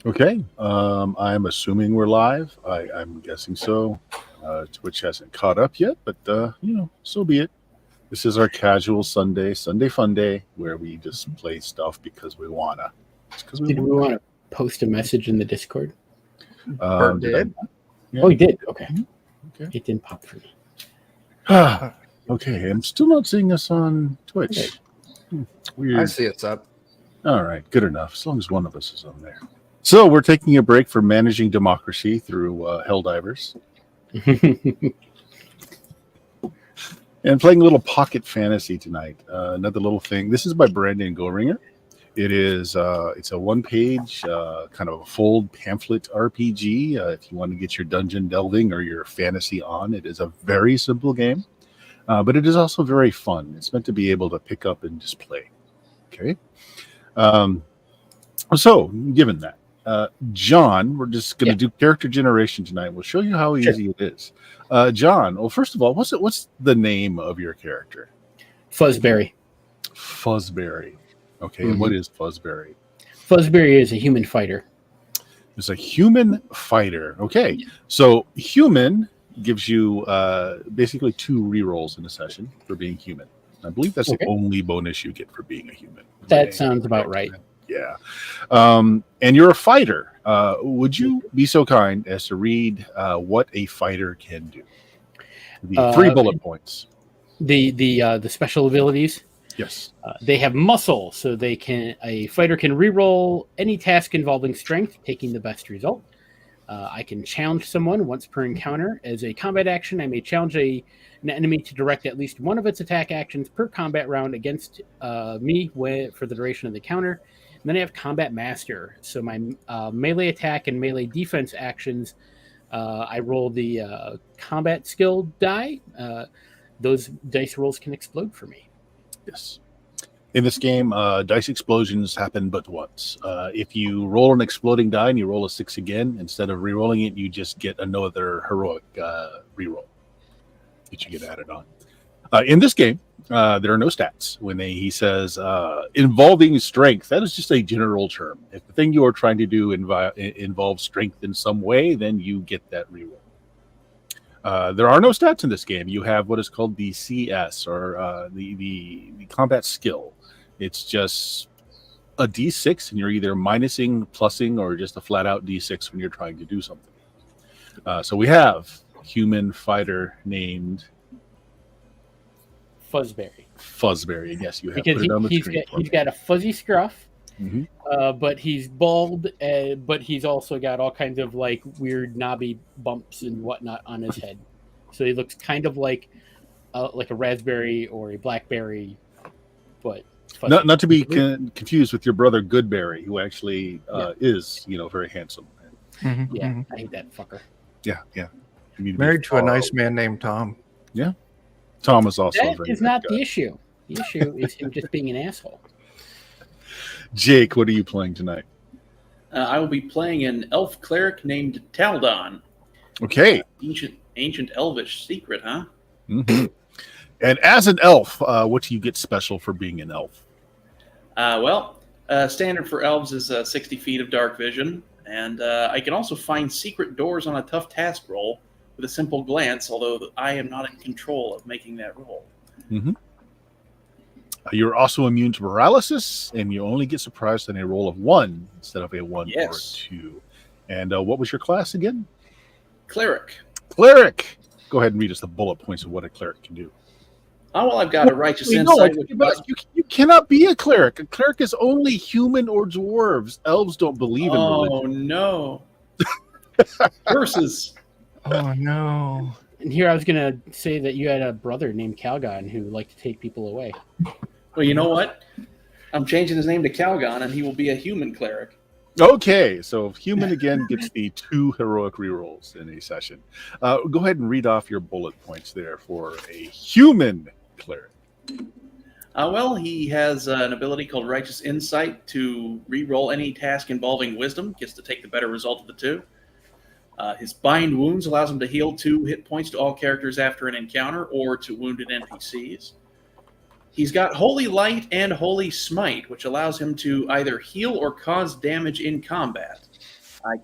Okay. I'm assuming we're live. I'm guessing so. Twitch hasn't caught up yet, but so be it. This is our casual Sunday fun day, where we just play stuff because we wanna. Just because we Did we want to post a message in the Discord? Bert did I- did. Yeah. Oh, you did? Okay. Okay. It didn't pop for me. Okay. I'm still not seeing us on Twitch. Weird. I see it's up. All right, good enough. As long as one of us is on there. So we're taking a break from managing democracy through Helldivers and playing a little pocket fantasy tonight. Another little thing. This is by Brandon Goringer. It is it's a one-page kind of a fold pamphlet RPG. If you want to get your dungeon delving or your fantasy on, it is a very simple game, but it is also very fun. It's meant to be able to pick up and just play. Okay. So given that, John, we're just going to do character generation tonight. We'll show you how easy it is. John, well, first of all, what's the name of your character? Fuzzberry. Fuzzberry. Okay, and what is Fuzzberry? Fuzzberry is a human fighter. It's a human fighter. Okay, so human gives you basically 2 rerolls in a session for being human. I believe that's the only bonus you get for being a human. That sounds about right. Yeah. And you're a fighter. Would you be so kind as to read what a fighter can do? The 3 bullet points. The special abilities. Yes. They have muscle, so a fighter can reroll any task involving strength, taking the best result. I can challenge someone once per encounter. As a combat action, I may challenge an enemy to direct at least one of its attack actions per combat round against me for the duration of the encounter. And then I have Combat Master. So my melee attack and melee defense actions, I roll the combat skill die. Those dice rolls can explode for me. Yes. In this game, dice explosions happen but once. If you roll an exploding die and you roll a 6 again, instead of re-rolling it, you just get another heroic re-roll that you get added on. In this game, there are no stats. When he says involving strength, that is just a general term. If the thing you are trying to do involves strength in some way, then you get that re-roll. There are no stats in this game. You have what is called the CS, or the combat skill. It's just a D6, and you're either minusing, plussing, or just a flat-out D6 when you're trying to do something. So we have human fighter named Fuzzberry. And yes, you have because put it on the screen. He's got a fuzzy scruff, Mm-hmm. but he's bald, but he's also got all kinds of like weird knobby bumps and whatnot on his head. So he looks kind of like a raspberry or a blackberry, but fuzzy. Not to be confused with your brother Goodberry, who actually is very handsome. Mm-hmm. Yeah, I hate that fucker. Yeah. Married to a nice man named Tom. Yeah. Tom is also That a very is not the issue. The issue is him just being an asshole. Jake, what are you playing tonight? I will be playing an elf cleric named Taldon. Okay. Ancient elvish secret, huh? Mm-hmm. And as an elf, what do you get special for being an elf? Standard for elves is 60 feet of dark vision, and I can also find secret doors on a tough task roll with a simple glance, although I am not in control of making that roll. Mm-hmm. You're also immune to paralysis, and you only get surprised on a roll of 1 instead of a 1 or 2. And what was your class again? Cleric. Go ahead and read us the bullet points of what a cleric can do. Oh, well, I've got a righteous insight. You cannot be a cleric. A cleric is only human or dwarves. Elves don't believe in religion. Oh, no. Curses. Oh, no. And here I was going to say that you had a brother named Calgon who liked to take people away. Well, you know what? I'm changing his name to Calgon, and he will be a human cleric. Okay, so human again gets the 2 heroic rerolls in a session. Go ahead and read off your bullet points there for a human cleric. He has an ability called Righteous Insight to reroll any task involving wisdom. Gets to take the better result of the 2. His Bind Wounds allows him to heal 2 hit points to all characters after an encounter or to wounded NPCs. He's got Holy Light and Holy Smite, which allows him to either heal or cause damage in combat. I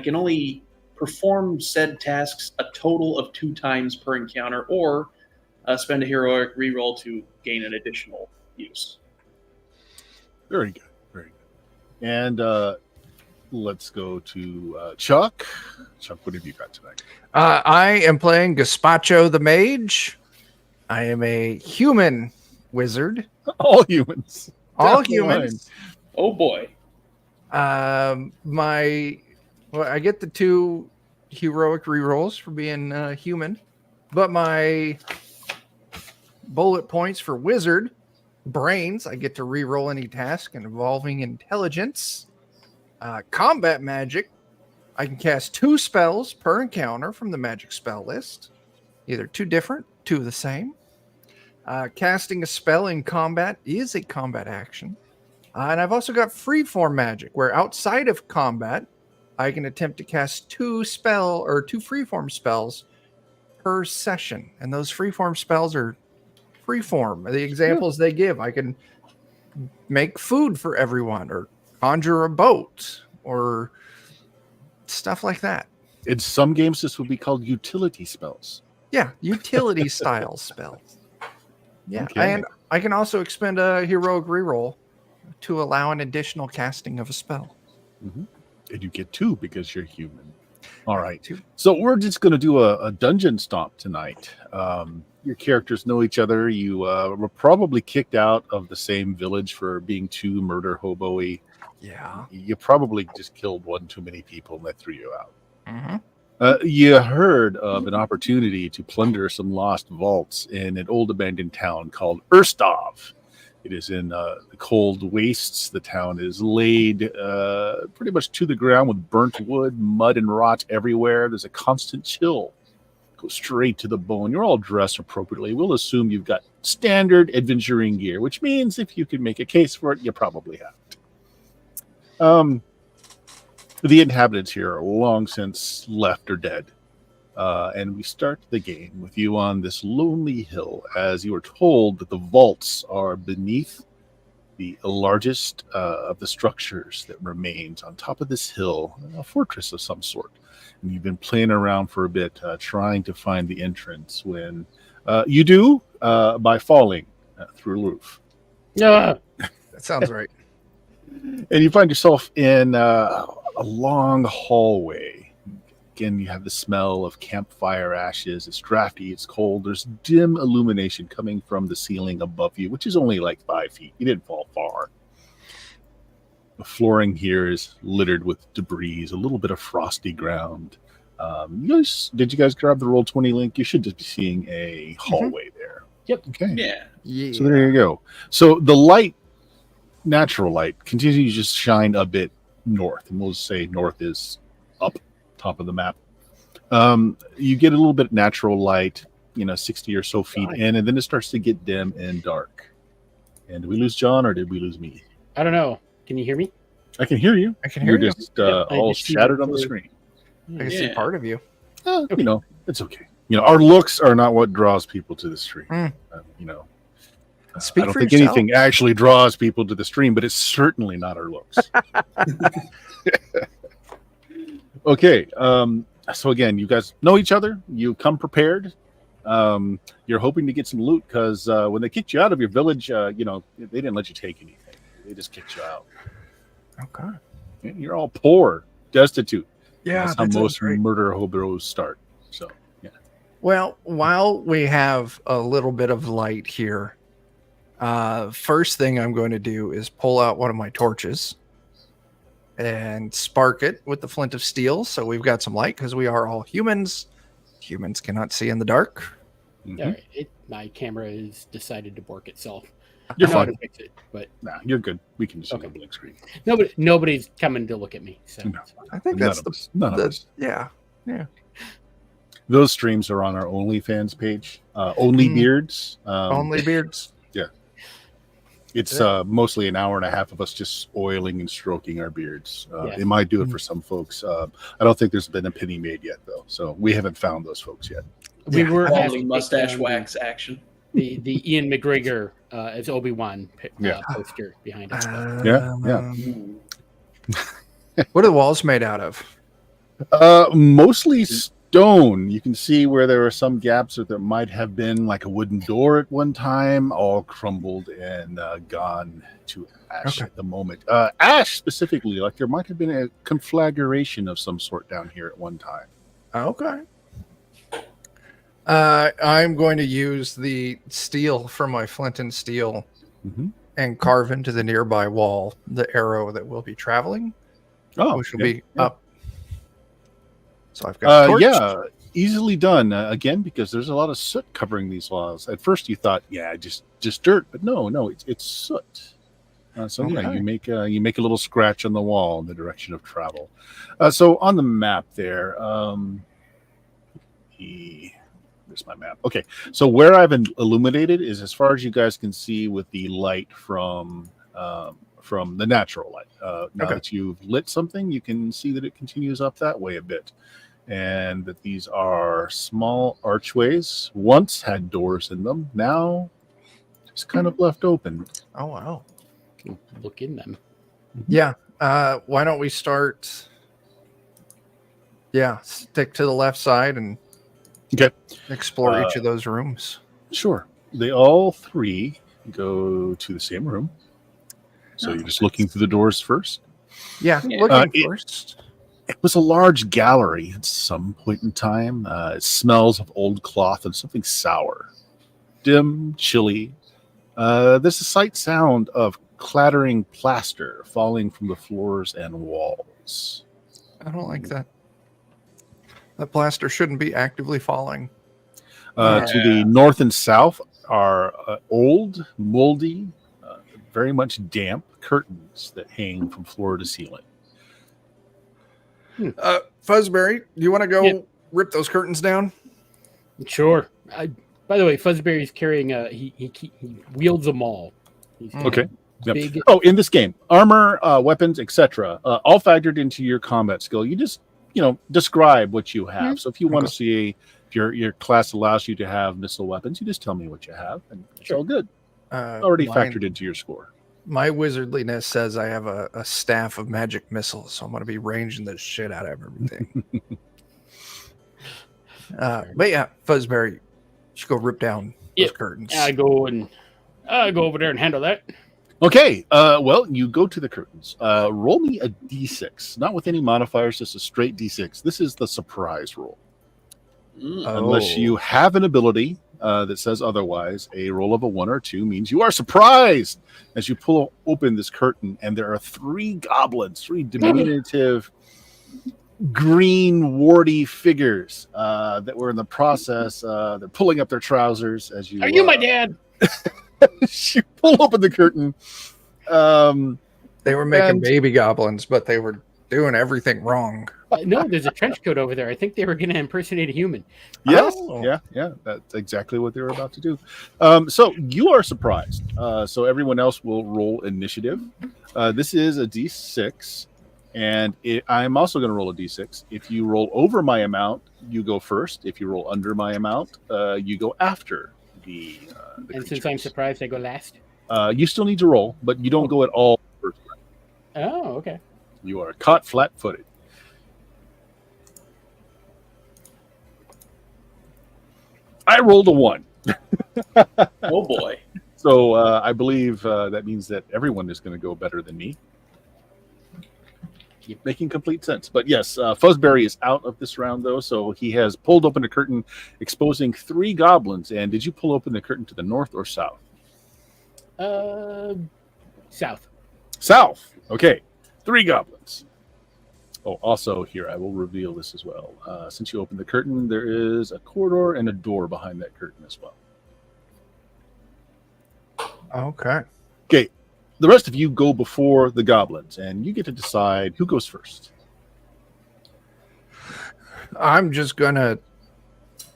can only perform said tasks a total of 2 times per encounter, or spend a heroic reroll to gain an additional use. Very good. Very good. And let's go to Chuck. Chuck, what have you got tonight? I am playing Gazpacho the Mage. I am a human wizard. All humans. All Down the humans. Oh boy. I get the 2 heroic rerolls for being human, but my bullet points for wizard brains, I get to reroll any task involving intelligence. Combat magic, I can cast 2 spells per encounter from the magic spell list, either 2 different, 2 of the same. Casting a spell in combat is a combat action. And I've also got freeform magic, where outside of combat, I can attempt to cast 2 freeform spells per session. And those freeform spells are freeform. The examples they give, I can make food for everyone, or conjure a boat, or stuff like that. In some games, this would be called utility spells. Yeah, utility style spells. Yeah, Okay. and I can also expend a heroic reroll to allow an additional casting of a spell. Mm-hmm. And you get 2 because you're human. All right. 2. So we're just going to do a dungeon stomp tonight. Your characters know each other. You were probably kicked out of the same village for being too murder hobo-y. Yeah. You probably just killed one too many people and that threw you out. Mm-hmm. You heard of an opportunity to plunder some lost vaults in an old abandoned town called Erstov. It is in the cold wastes. The town is laid pretty much to the ground with burnt wood, mud, and rot everywhere. There's a constant chill. Go straight to the bone. You're all dressed appropriately. We'll assume you've got standard adventuring gear, which means if you can make a case for it, you probably have it. The inhabitants here are long since left or dead. And we start the game with you on this lonely hill as you are told that the vaults are beneath the largest of the structures that remains on top of this hill, a fortress of some sort. And you've been playing around for a bit trying to find the entrance when you do by falling through a roof. Yeah. That sounds right. And you find yourself in a long hallway. Again, you have the smell of campfire ashes. It's drafty, it's cold. There's dim illumination coming from the ceiling above you, which is only like 5 feet. You didn't fall far. The flooring here is littered with debris, a little bit of frosty ground. Did you guys grab the Roll20 link? You should just be seeing a hallway there. Yep. Okay. Yeah. So there you go. So the light, natural light, continues to just shine a bit north. And we'll say north is up top of the map. You get a little bit of natural light, 60 or so feet in, and then it starts to get dim and dark. And did we lose John or did we lose me? I don't know. Can you hear me? I can hear you. I can hear You're you. just I all just see shattered the on the blue. screen. I can see Yeah. part of you. It's okay. Our looks are not what draws people to the stream. Speak I don't for think yourself. anything actually draws people to the stream, but it's certainly not our looks. Okay. So again, you guys know each other. You come prepared. You're hoping to get some loot because when they kicked you out of your village, they didn't let you take anything. They just kicked you out. Okay. You're all poor, destitute. Yeah, That's how that sounds most great. murder hobos start. So, yeah. Well, while we have a little bit of light here, first thing I'm going to do is pull out one of my torches and spark it with the flint of steel. So we've got some light because we are all humans. Humans cannot see in the dark. Mhm. All right. My camera has decided to bork itself. You're I know how fine. to fix it, but Nah, you're good. We can just Okay. see the blink screen. nobody's coming to look at me. So No. it's fine. I think None that's of the, us. None of us. yeah. Those streams are on our OnlyFans page. Only Mm. Beards. Only beards. It's mostly an hour and a half of us just oiling and stroking our beards. Yeah. It might do it for some folks. I don't think there's been a penny made yet, though. So we haven't found those folks yet. We were asked to Quality take mustache down wax action. the Ian McGregor as Obi-Wan Yeah. poster behind us. Yeah. Um, What are the walls made out of? Mostly stone. You can see where there are some gaps that there might have been like a wooden door at one time, all crumbled and gone to ash Okay. at the moment. Ash specifically, like there might have been a conflagration of some sort down here at one time. Okay. I'm going to use the steel from my flint and steel Mm-hmm. and carve into the nearby wall the arrow that will be traveling, Oh, which will okay. be up. So I've got a torch. Yeah, easily done. Again, because there's a lot of soot covering these walls. At first, you thought, yeah, just dirt, but no, it's soot. So yeah, Okay. you make a little scratch on the wall in the direction of travel. So on the map there, there's my map. Okay, so where I've illuminated is as far as you guys can see with the light from the natural light. Now Okay. that you've lit something, you can see that it continues up that way a bit, and that these are small archways. Once had doors in them, now just kind of left open. Oh, wow. Look in them. Yeah. Why don't we start? Yeah, stick to the left side and Okay. explore each of those rooms. Sure. They all three go to the same room. So you're just looking through the doors first. Yeah, Yeah. looking first. It was a large gallery at some point in time. It smells of old cloth and something sour. Dim, chilly. There's a slight sound of clattering plaster falling from the floors and walls. I don't like that. That plaster shouldn't be actively falling. To the north and south are old, moldy, very much damp curtains that hang from floor to ceiling. Fuzzberry, do you want to go Yeah. rip those curtains down? Sure. By the way, Fuzzberry's carrying he wields them all. He's Okay. Yep. big. Oh, in this game, armor, weapons, etc., all factored into your combat skill. You just, describe what you have. So if you want to see if your class allows you to have missile weapons, you just tell me what you have, and it's all good. Already factored into your score. My wizardliness says I have a staff of magic missiles, so I'm going to be ranging the shit out of everything. But yeah, Fuzzberry, you should go rip down those Yep. curtains. I go over there and handle that. Okay, well, you go to the curtains. Roll me a d6, not with any modifiers, just a straight d6. This is the surprise roll. Unless you have an ability that says otherwise, a roll of a 1 or 2 means you are surprised as you pull open this curtain, and there are 3 goblins, 3 diminutive green warty figures that were in the process. They're pulling up their trousers as you. Are you my dad? You pull open the curtain. They were making and- baby goblins, but they were doing everything wrong. No, there's a trench coat over there. I think they were going to impersonate a human. Yes, Oh. yeah, that's exactly what they were about to do. So you are surprised. So everyone else will roll initiative. This is a d6, and I'm also going to roll a d6. If you roll over my amount, you go first. If you roll under my amount, you go after the And since I'm creatures. surprised, I go last. You still need to roll, but you don't go at all first. Oh, okay. You are caught flat-footed. I rolled a 1. Oh boy. So I believe that means that everyone is going to go better than me. Making complete sense. But yes, Fuzzberry is out of this round, though, so he has pulled open a curtain, exposing 3 goblins. And did you pull open the curtain to the north or south? South. South. Okay. 3 goblins. Oh, also here, I will reveal this as well. Since you opened the curtain, there is a corridor and a door behind that curtain as well. Okay. Okay. The rest of you go before the goblins, and you get to decide who goes first. I'm just going to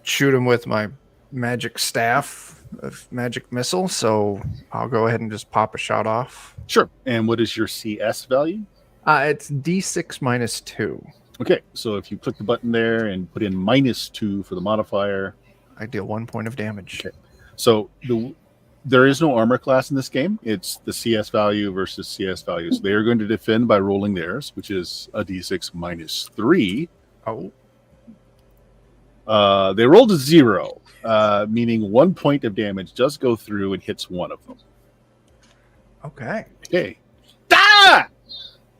shoot him with my magic staff of magic missile, so I'll go ahead and just pop a shot off. Sure. And what is your CS value? It's D6 minus 2. Okay, so if you click the button there and put in -2 for the modifier, I deal 1 point of damage. Okay. So There is no armor class in this game. It's the CS value versus CS value. So they are going to defend by rolling theirs, which is a D6 minus 3. Oh. They rolled a 0, meaning 1 point of damage does go through and hits one of them. Okay. Okay. Ah!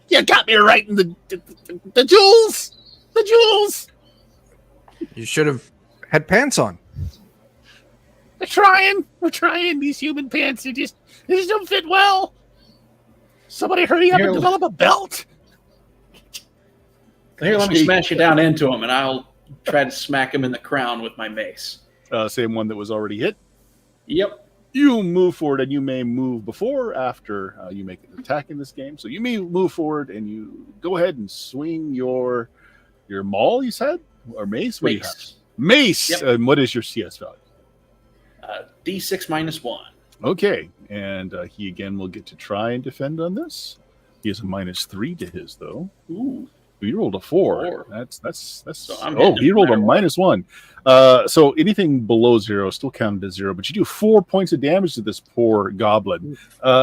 You got me right in the jewels! The jewels! You should have had pants on. We're trying. We're trying. These human pants, they just don't fit well. Somebody hurry up and develop a belt. Here, let me smash you down into him, and I'll try to smack him in the crown with my mace. Same one that was already hit. Yep. You move forward, and you may move before or after you make an attack in this game. So you may move forward, and you go ahead and swing your maul, you said? Or mace? What do you have? Mace! Yep. And what is your CS value? D6 minus 1. Okay, and he again will get to try and defend on this. He has a minus 3 to his, though. Ooh. He rolled a 4. 4. That's. So I'm oh, hitting he him rolled no a matter what. minus 1. So anything below 0 still counted as 0, but you do 4 points of damage to this poor goblin.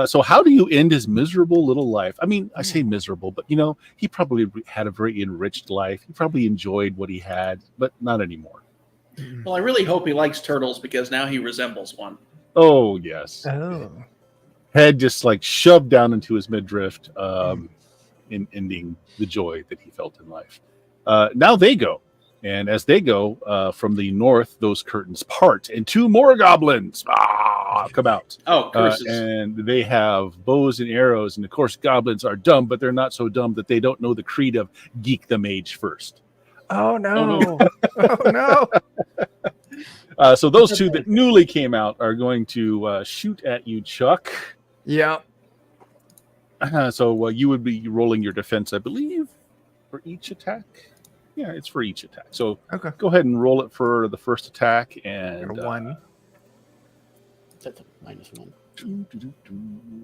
So how do you end his miserable little life? I mean, I say miserable, but he probably had a very enriched life. He probably enjoyed what he had, but not anymore. Well, I really hope he likes turtles because now he resembles one. Oh yes. Oh. Head just like shoved down into his midriff, in ending the joy that he felt in life. Now they go. And as they go from the north, those curtains part, and 2 more goblins come out. Oh, curses. And they have bows and arrows. And of course, goblins are dumb, but they're not so dumb that they don't know the creed of geek the mage first. Oh, no. Oh, no. So those 2 that newly came out are going to shoot at you, Chuck. Yeah. So you would be rolling your defense, I believe, for each attack. Yeah, it's for each attack. So Okay. go ahead and roll it for the first attack. And Got a 1. That's a minus 1.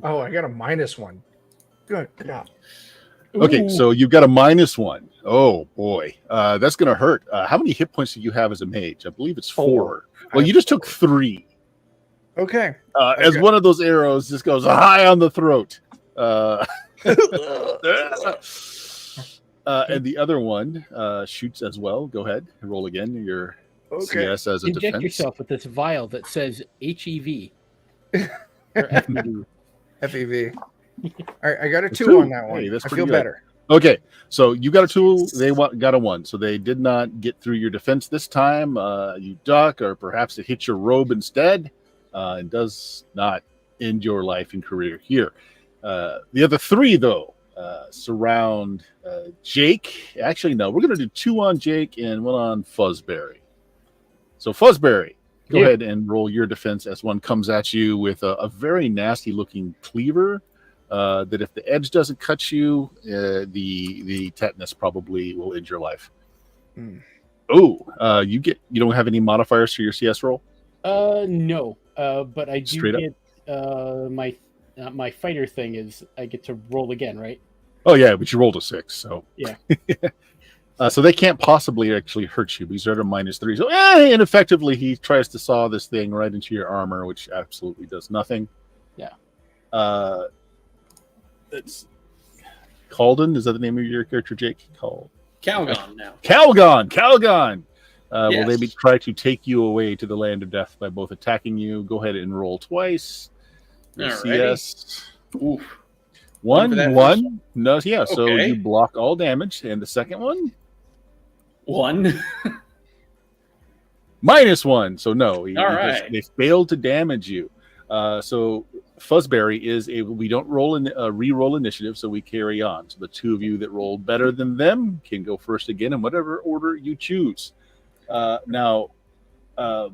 Oh, I got a minus 1. Good. God. Okay, Ooh. so you've got a minus 1. Oh boy, that's gonna hurt. How many hit points do you have as a mage? I believe it's 4. 4. Well, you just took 3. Okay. As one of those arrows just goes high on the throat. And the other one shoots as well. Go ahead and roll again. Your CS as a Inject defense. yourself with this vial that says HEV. Or FEV. FEV. All right, I got a 2 2. on that one. Hey, that's I pretty feel good. better. Okay, so you got a 2. They got a 1. So they did not get through your defense this time. You duck, or perhaps it hits your robe instead. And does not end your life and career here. The other 3, though, surround Jake. Actually, no, we're going to do 2 on Jake and 1 on Fuzzberry. So Fuzzberry, go ahead and roll your defense as one comes at you with a very nasty looking cleaver. That if the edge doesn't cut you, the tetanus probably will end your life. Oh, you don't have any modifiers for your CS roll? No. But I do Straight up? get my fighter thing is I get to roll again, right? Oh yeah, but you rolled a 6, so Yeah. So they can't possibly actually hurt you because they're at a minus 3. So and effectively he tries to saw this thing right into your armor, which absolutely does nothing. Yeah. It's Calden. Is that the name of your character, Jake? Calgon now. Calgon. Will Yes. they try to take you away to the land of death by both attacking you? Go ahead and roll twice. Your Alrighty. CS. Oof. One for that 1. No, yeah. So Okay. you block all damage, and the second one 1. -1. So no, they failed to damage you. So Fuzzberry is able. We don't roll in re-roll initiative, so we carry on. So the 2 of you that rolled better than them can go first again in whatever order you choose. Now, I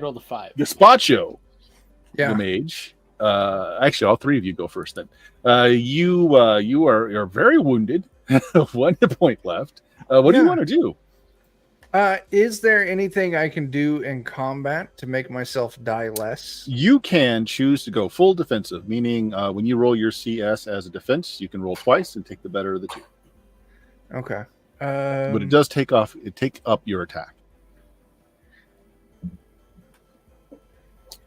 rolled a 5. Gazpacho, Yeah. the mage. Actually, all 3 of you go first. Then you are very wounded. 1 hit point left. What do you want to do? Is there anything I can do in combat to make myself die less? You can choose to go full defensive, meaning when you roll your CS as a defense, you can roll twice and take the better of the 2. Okay. But it does take up your attack.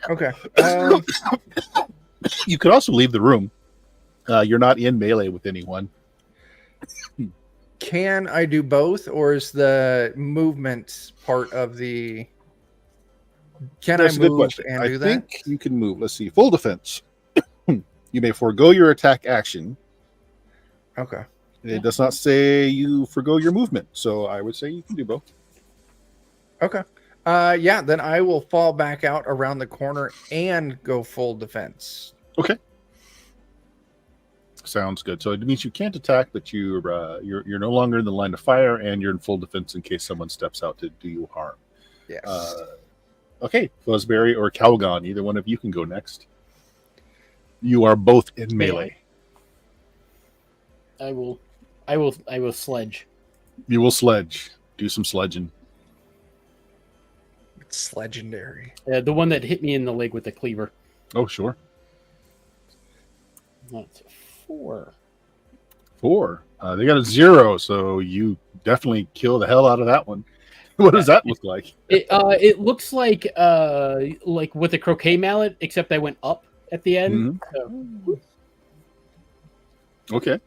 Okay. You could also leave the room. You're not in melee with anyone. Can I do both, or is the movement part of the? Can That's I a good move question. and I do that? think you can move. Let's see. Full defense. You may forego your attack action. Okay. It does not say you forgo your movement, so I would say you can do both. Okay. Yeah, then I will fall back out around the corner and go full defense. Okay. Sounds good. So it means you can't attack, but you're no longer in the line of fire, and you're in full defense in case someone steps out to do you harm. Yes. Okay, Fuzzberry or Calgon, either one of you can go next. You are both in melee. I will sledge. You will sledge. Do some sledging. It's legendary. The one that hit me in the leg with the cleaver. Oh, sure. That's 4. 4. They got a 0, so you definitely kill the hell out of that one. What does that look like? It looks like with a croquet mallet, except I went up at the end. Mm-hmm. Okay.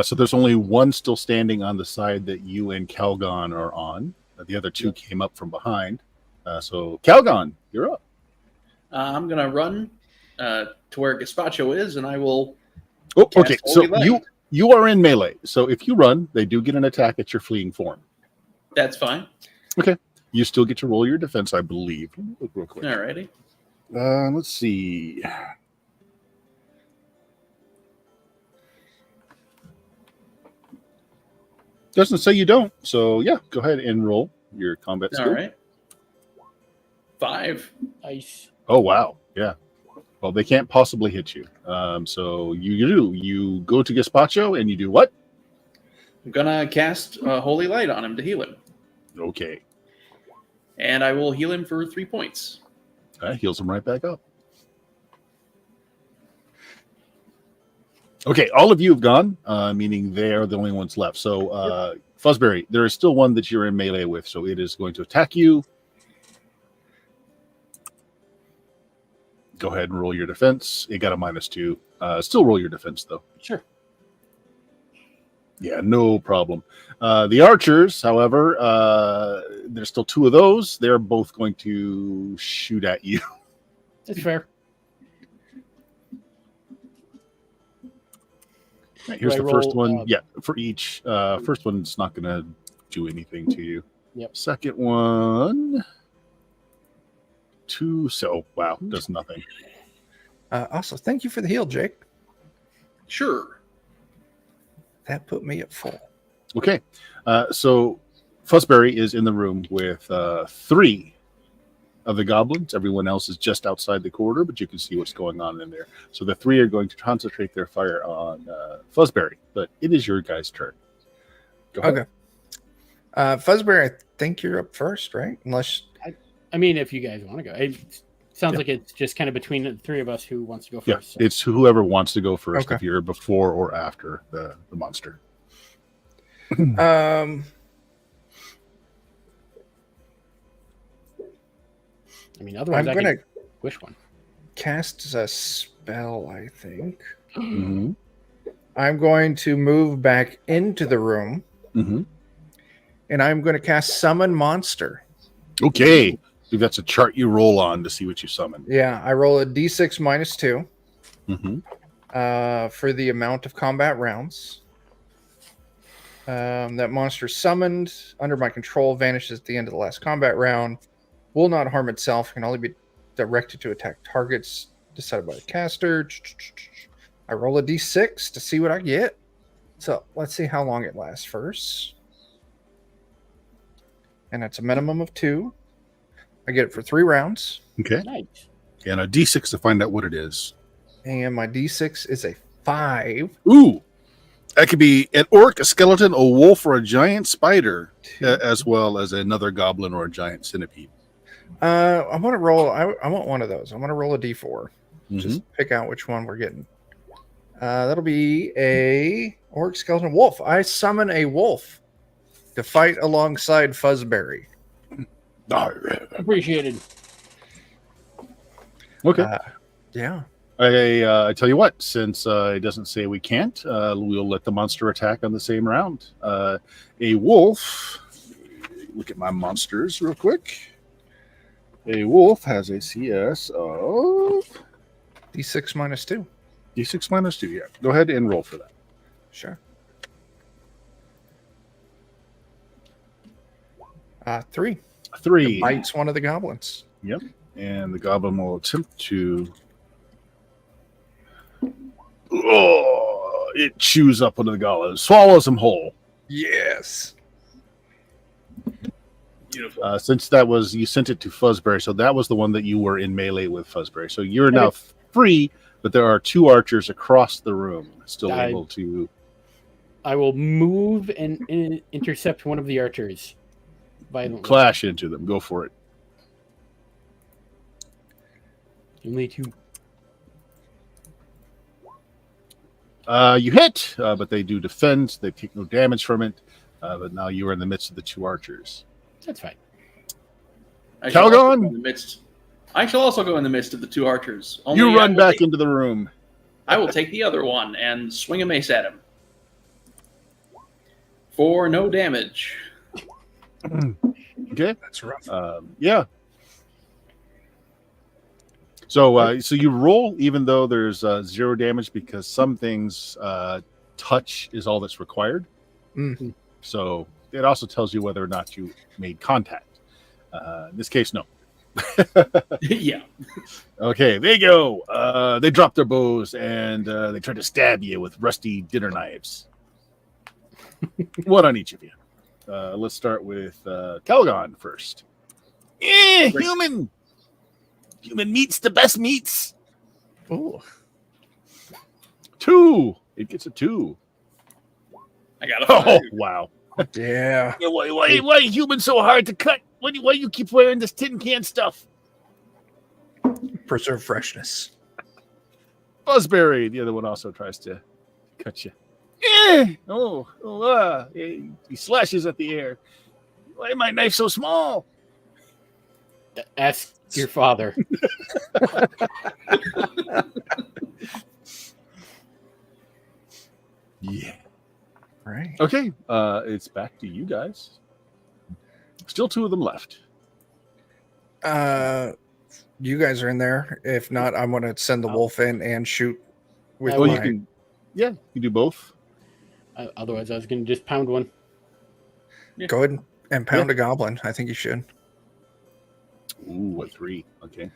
So there's only one still standing on the side that you and Calgon are on. The other 2 came up from behind. So Calgon, you're up. I'm going to run to where Gazpacho is, and I will. Oh, okay. So Holy Light. you are in melee. So if you run, they do get an attack at your fleeing form. That's fine. Okay. You still get to roll your defense, I believe. Let me look real quick. Alrighty. Let's see. Doesn't say you don't. So yeah, go ahead and roll your combat skill. All right. 5. Nice. Oh wow. Yeah. Well, they can't possibly hit you. So you go to Gazpacho and you do what? I'm going to cast Holy Light on him to heal him. Okay. And I will heal him for 3 points. That heals him right back up. Okay, all of you have gone, meaning they are the only ones left. So, Fuzzberry, there is still one that you're in melee with, so it is going to attack you. Go ahead and roll your defense. It got a -2. Still roll your defense, though. Sure. Yeah, no problem. The archers, however, there's still 2 of those. They're both going to shoot at you. That's fair. Right, here's Do I the first roll, one. Yeah, for each. First one's not going to do anything to you. Yep. Second one, 2. So, wow, does nothing. Also, thank you for the heal, Jake. Sure. That put me at full. Okay, so Fuzzberry is in the room with 3 of the goblins. Everyone else is just outside the corridor, but you can see what's going on in there. So the 3 are going to concentrate their fire on Fuzzberry, but it is your guys' turn. Go ahead. Okay. Fuzzberry, I think you're up first, right? Unless I mean, if you guys want to go. It sounds like it's just kind of between the 3 of us who wants to go Yeah, first. So. it's whoever wants to go first. Okay. If you're before or after the monster. I mean, otherwise I'm I gonna can wish one. cast a spell, I think. Mm-hmm. I'm going to move back into the room, Mm-hmm. and I'm going to cast Summon Monster. Okay, I think that's a chart you roll on to see what you summon. Yeah, I roll a d6 -2 Mm-hmm. for the amount of combat rounds. That monster summoned under my control vanishes at the end of the last combat round. Will not harm itself. Can only be directed to attack targets decided by the caster. I roll a d6 to see what I get. So let's see how long it lasts first. And it's a minimum of 2. I get it for 3 rounds. Okay, Nice. and a d6 to find out what it is. And my d6 is a 5. Ooh, that could be an orc, a skeleton, a wolf, or a giant spider, as well as another goblin or a giant centipede. I want to roll. I want one of those. I want to roll a d4. Mm-hmm. Just pick out which one we're getting. That'll be a orc, skeleton, wolf. I summon a wolf to fight alongside Fuzzberry. Appreciated. Okay. Yeah. I tell you what, since it doesn't say we can't, we'll let the monster attack on the same round. A wolf. Look at my monsters real quick. A wolf has a CS of D6 minus 2. D6 minus 2. Yeah. Go ahead and roll for that. Sure. 3. 3. It bites one of the goblins. Yep. And the goblin will attempt to. Oh, it chews up one of the goblins, swallows him whole. Yes. Beautiful. Since that was, you sent it to Fuzzberry, so that was the one that you were in melee with Fuzzberry. So you're now free, but there are 2 archers across the room still able to. I will move and intercept one of the archers. Violently. Clash into them. Go for it. Only 2. You hit, but they do defend. They take no damage from it. But now you are in the midst of the 2 archers. That's fine. I shall also Calgon! go in the midst of the 2 archers. You run back into the room. I will take the other one and swing a mace at him. For no damage. Okay. That's rough. Yeah. So you roll even though there's 0 damage because some things touch is all that's required. Mm-hmm. So it also tells you whether or not you made contact. In this case, no. Yeah. Okay, there you go. They drop their bows and they try to stab you with rusty dinner knives. One on each of you. Let's start with Calgon first. Yeah, human. Human meat's the best meats. Ooh. 2. It gets a 2. I got a 5. Oh, wow. Yeah. Yeah, why humans so hard to cut? Why you keep wearing this tin can stuff? Preserve freshness. Buzzberry, the other one also tries to cut you. He slashes at the air. Why is my knife so small? Ask your father. Yeah. Right. Okay, it's back to you guys. Still 2 of them left. You guys are in there. If not, I'm going to send the wolf in and shoot with Well, my... you can. Yeah, you do both. Otherwise, I was going to just pound one. Go ahead and pound a goblin. I think you should. Ooh, a 3. Okay.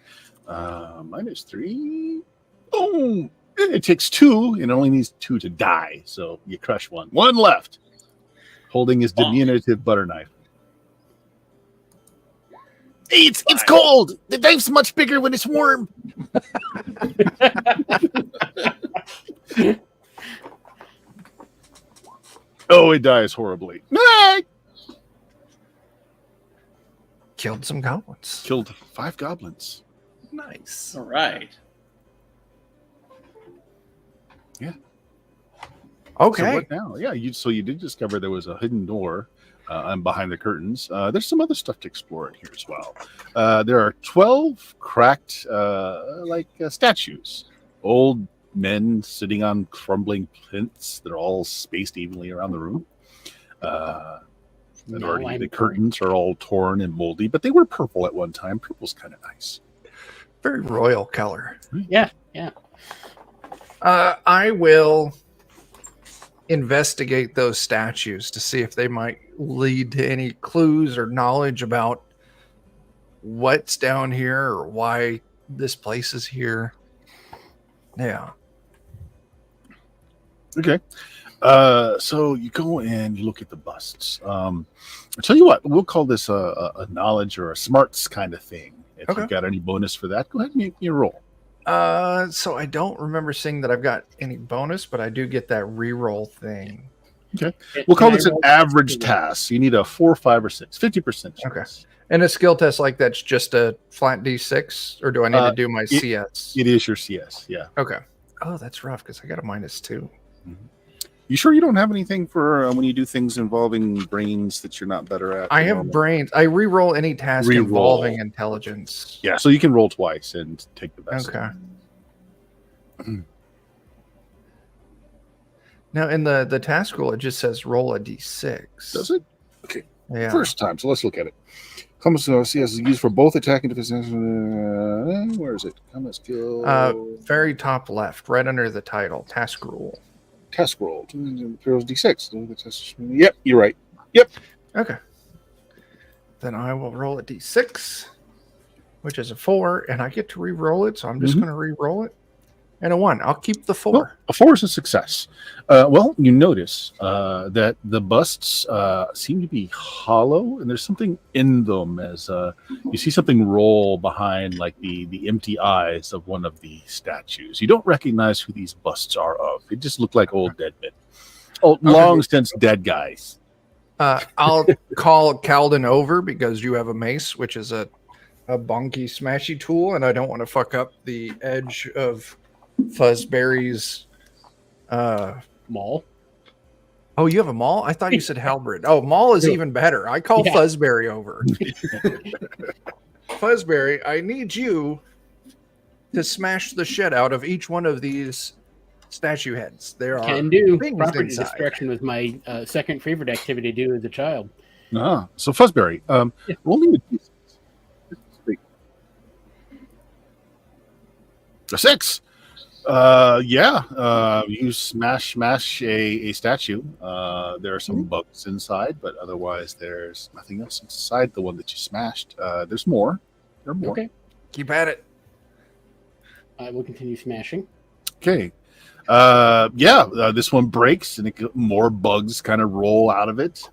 Minus 3. Boom! It takes 2, and it only needs 2 to die. So you crush one. 1 left. Holding his diminutive butter knife. Hey, it's cold. The knife's much bigger when it's warm. Oh, it dies horribly. Killed some goblins. Killed 5 goblins. Nice. All right. Yeah. Okay. So what now? Yeah, you did discover there was a hidden door behind the curtains. There's some other stuff to explore in here as well. There are 12 cracked statues. Old men sitting on crumbling plinths. They're all spaced evenly around the room. The curtains are all torn and moldy, but they were purple at one time. Purple's kind of nice. Very royal color. Yeah. I will investigate those statues to see if they might lead to any clues or knowledge about what's down here or why this place is here. Yeah. Okay. So you go and you look at the busts. I'll tell you what, we'll call this a knowledge or a smarts kind of thing. If you've got any bonus for that, go ahead and make your roll. So I don't remember seeing that I've got any bonus, but I do get that reroll thing. Okay. We'll call this an average task. You need a 4, 5, or 6. 50%. Okay. And a skill test like that's just a flat D6, or do I need to do my CS? It is your CS, yeah. Okay. Oh, that's rough because I got a -2. You sure you don't have anything for when you do things involving brains that you're not better at? I have normal? brains. I re-roll any task Re-roll. involving intelligence. Yeah, so you can roll twice and take the best. Okay. Now, in the task roll, it just says roll a d6. Does it? Okay. Yeah. First time, so let's look at it. Combat skill CS is used for both attack and defense. Where is it? Combat skill. Very top left, right under the title, task rule. Task roll. Imperial's D6. Yep, you're right. Okay. Then I will roll a d6, which is a 4, and I get to re-roll it, so I'm just going to re-roll it. And a 1. I'll keep the 4. Well, a 4 is a success. Well, you notice that the busts seem to be hollow, and there's something in them as you see something roll behind, like the empty eyes of one of the statues. You don't recognize who these busts are of. They just look like old dead men. Oh, long since dead guys. I'll call Calden over because you have a mace, which is a bonky, smashy tool, and I don't want to fuck up the edge of Fuzzberry's Maul. Oh, you have a maul? I thought you said halberd. Oh, maul is even better. I call Fuzzberry over. Fuzzberry, I need you to smash the shit out of each one of these statue heads. There are Can do. things Property inside. destruction was my second favorite activity to do as a child. So Fuzzberry, roll me a D6. A 6. You smash a statue. There are some bugs inside, but otherwise there's nothing else inside the one that you smashed. There's more. There are more. Okay. Keep at it. I will continue smashing. Okay. This one breaks, and more bugs kind of roll out of it.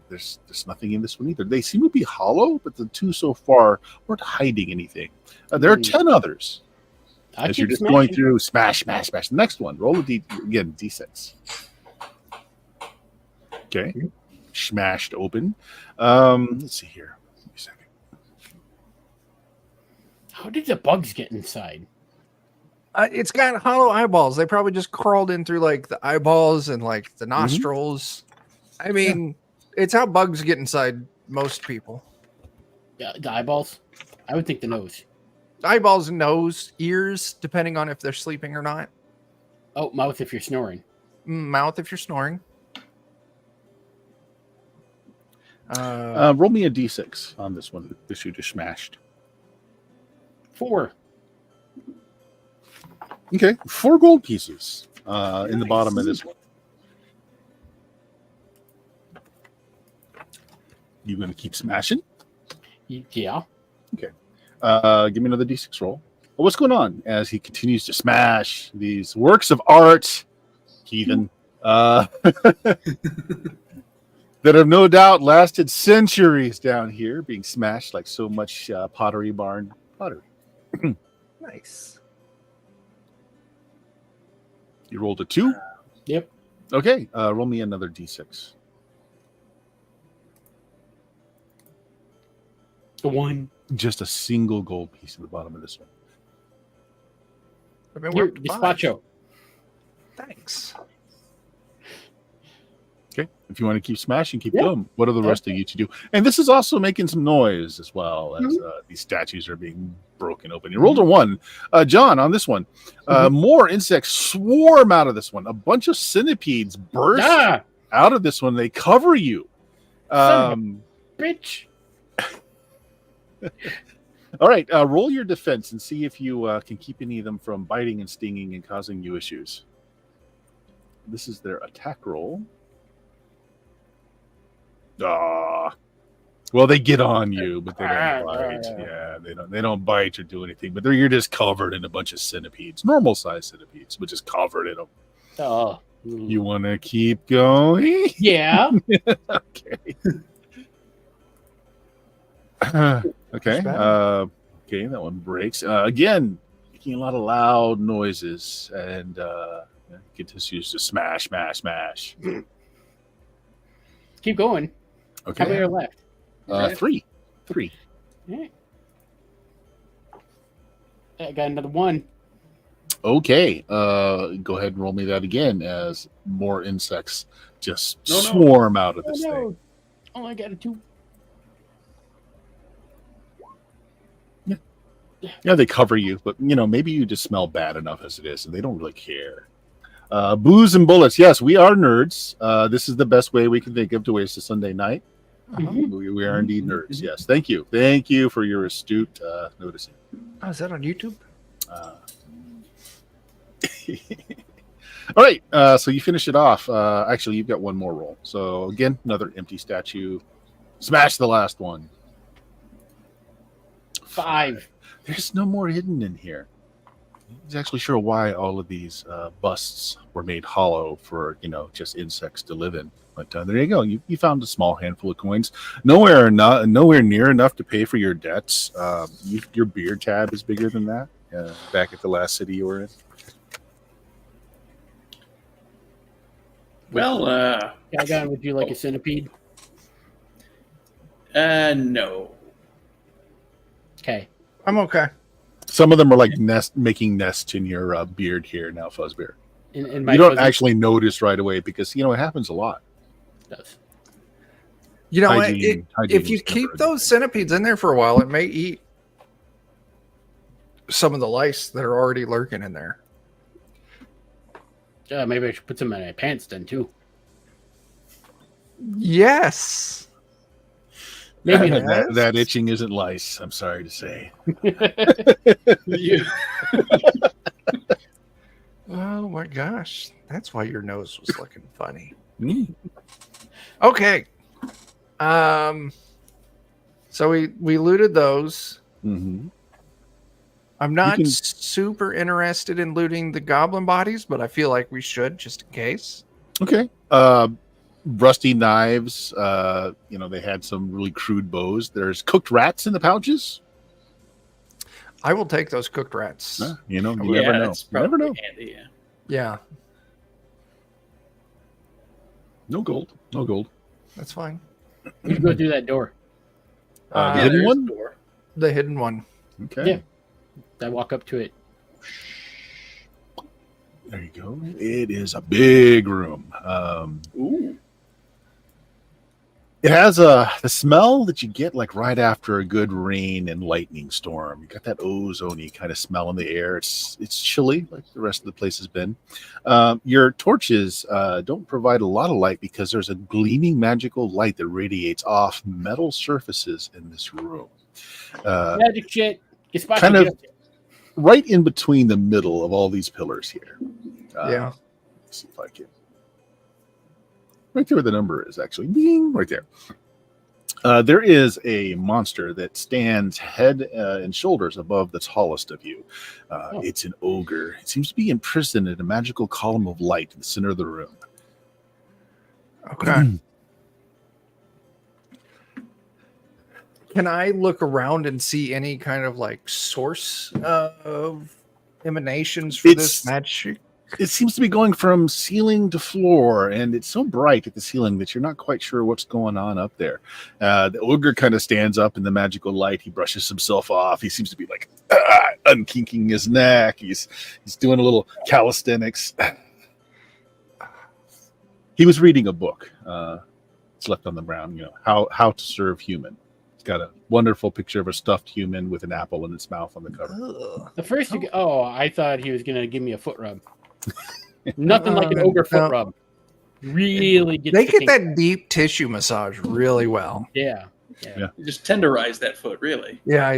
There's nothing in this one either. They seem to be hollow, but the two so far weren't hiding anything. There are 10 others. As you're just going through, smash. The next one, roll a D6. Okay, smashed open. Let's see here. Give me a second. How did the bugs get inside? It's got hollow eyeballs. They probably just crawled in through like the eyeballs and like the nostrils. I mean, it's how bugs get inside most people. Yeah, the eyeballs. I would think the nose. Eyeballs and nose, ears, depending on if they're sleeping or not. Oh, mouth if you're snoring. Mouth if you're snoring. Roll me a D6 on this one. This you just smashed. 4. Okay, 4 gold pieces in the bottom of this one. You going to keep smashing? Yeah. Okay. Give me another D6 roll. Well, what's going on as he continues to smash these works of art, heathen, that have no doubt lasted centuries down here, being smashed like so much pottery barn pottery. Nice. You rolled a 2? Yep. Okay, roll me another D6. The 1. Just a single gold piece at the bottom of this one. I've been Here, worked fine. Despacho. Thanks. Okay, if you want to keep smashing, keep going. What are the rest of you to do? And this is also making some noise as well as these statues are being broken open. You rolled a 1. John, on this one, more insects swarm out of this one. A bunch of centipedes burst out of this one. They cover you. Bitch. All right, roll your defense and see if you can keep any of them from biting and stinging and causing you issues. This is their attack roll. Well, they get on you, but they don't bite. Yeah, they don't bite or do anything. But you're just covered in a bunch of centipedes, normal size centipedes, but just covered in them. Oh. You want to keep going? Yeah. Okay. Okay. Okay, that one breaks. Again, making a lot of loud noises and continues to smash. Keep going. Okay. How many are left? 3. Yeah. I got another 1. Okay. Go ahead and roll me that again as more insects just No. swarm out of Oh this thing. no! Oh, I got a 2. Yeah, they cover you, but maybe you just smell bad enough as it is, and they don't really care. Booze and bullets. Yes, we are nerds. This is the best way we can think of to waste a Sunday night. Mhm. We are indeed nerds. Yes, thank you for your astute noticing. Oh, is that on YouTube? All right, so you finish it off. Actually, you've got one more roll. So again, another empty statue. Smash the last one. 5. There's no more hidden in here. He's actually sure why all of these busts were made hollow for just insects to live in. But there you go. You found a small handful of coins. Nowhere near enough to pay for your debts. Your beer tab is bigger than that. Back at the last city you were in. Well, Calgon, would you like a centipede? no. Okay. I'm okay. Some of them are like making nests in your beard here now, Fuzzbear. In my You don't fuzzy- actually notice right away because it happens a lot. does. You know, Hygiene if you is never keep a good those centipedes in there for a while, it may eat some of the lice that are already lurking in there. Maybe I should put some in my pants then too. Yes. Maybe Yeah. not. That itching isn't lice. I'm sorry to say. You, Oh my gosh. That's why your nose was looking funny. Mm. Okay. So we looted those. Mm-hmm. I'm not can- super interested in looting the goblin bodies, but I feel like we should just in case. Okay. Rusty knives. They had some really crude bows. There's cooked rats in the pouches. I will take those cooked rats. You never yeah, know. that's You never probably know. handy, yeah. Yeah, No gold. No gold. that's fine. We should go through that door. The Uh, hidden there's one? the door. The hidden one. Okay. Yeah. I walk up to it. There you go. It is a big room. Ooh. It has the smell that you get like right after a good rain and lightning storm. You got that ozone-y kind of smell in the air. It's chilly, like the rest of the place has been. Your torches don't provide a lot of light because there's a gleaming magical light that radiates off metal surfaces in this room. Magic shit. Get spotted. Kind of right in between the middle of all these pillars here. Yeah. Let's see if I can. Right there where the number is, actually. Ding, right there. There is a monster that stands head and shoulders above the tallest of you. It's an ogre. It seems to be imprisoned in a magical column of light in the center of the room. Okay. Can I look around and see any kind of like source of emanations for this magic? It seems to be going from ceiling to floor, and it's so bright at the ceiling that you're not quite sure what's going on up there. The ogre kind of stands up in the magical light. He brushes himself off. He seems to be like unkinking his neck. He's doing a little calisthenics. He was reading a book. It's left on the ground. How to serve human. It's got a wonderful picture of a stuffed human with an apple in its mouth on the cover. Ugh. The first, I thought he was gonna give me a foot rub. Nothing like an ogre foot no. rub. Really gets They the get kink. that deep tissue massage really well. Yeah. Yeah. You just tenderize that foot, really. Yeah.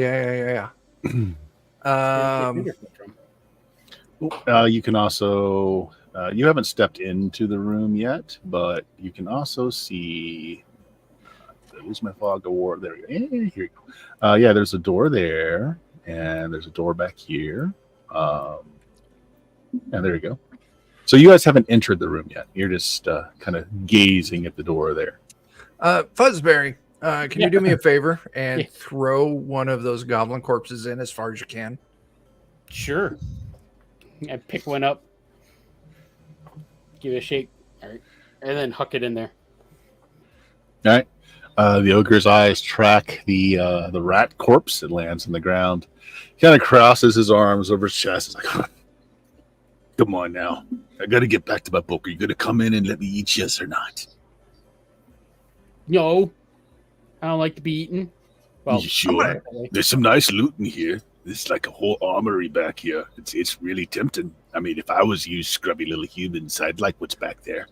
You can also you haven't stepped into the room yet, but you can also see. Did I lose my fog award? There we go. Here you go. Yeah, there's a door there, and there's a door back here. And there you go. So you guys haven't entered the room yet. You're just kind of gazing at the door there. Fuzzberry, can you do me a favor and Yeah. throw one of those goblin corpses in as far as you can? Sure. I pick one up, give it a shake, all right, and then huck it in there. All right. The ogre's eyes track the rat corpse. It lands on the ground. He kind of crosses his arms over his chest. He's like, Come on now. I got to get back to my book. Are you going to come in and let me eat, yes or not? No, I don't like to be eaten. Well, You sure? There's some nice loot in here. There's like a whole armory back here. It's really tempting. I mean, if I was you scrubby little humans, I'd like what's back there.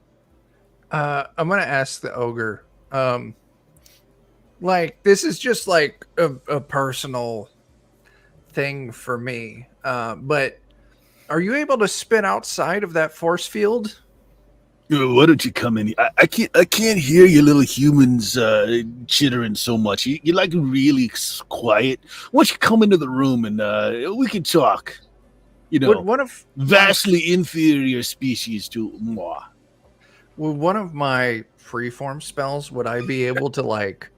I'm gonna ask the ogre. Like this is just like a personal thing for me. But are you able to spin outside of that force field? Why don't you come in? I can't hear you little humans chittering so much. You're like really quiet. Why don't you come into the room and we can talk? You know, One of vastly inferior species to moi. With one of my freeform spells, would I be able to like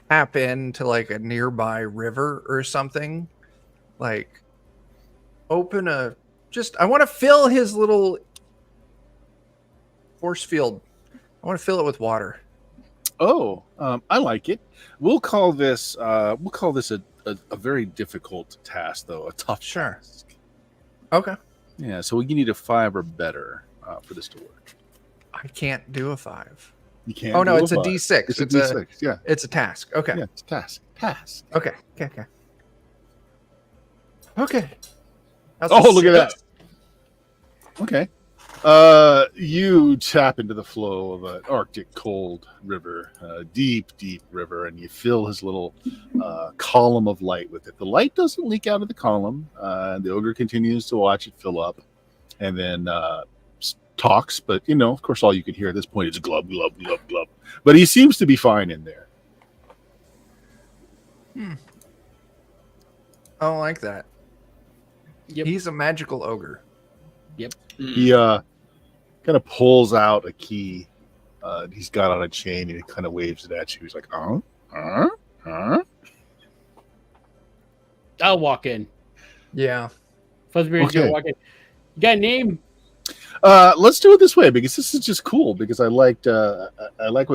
tap into like a nearby river or something? Like open a I want to fill his little force field. I want to fill it with water. Oh, I like it. We'll call this a very difficult task, though, a tough task. Okay. Yeah, so you need a 5 or better for this to work. I can't do a 5. You can't. Oh no, it's a 5. D6. It's a D6. Yeah, it's a task. Okay. Yeah, it's a task. Task. Okay. Oh, look at that. Okay. You tap into the flow of an Arctic cold river, deep river, and you fill his little column of light with it. The light doesn't leak out of the column. The ogre continues to watch it fill up, and then talks. But of course, all you can hear at this point is glub glub glub glub. But he seems to be fine in there. I don't like that. Yep. He's a magical ogre. Yep. He kind of pulls out a key. He's got on a chain, and he kind of waves it at you. He's like, huh? I'll walk in. Yeah. Fuzzbeard's gonna walk in. You got a name? Let's do it this way because this is just cool. Because I liked what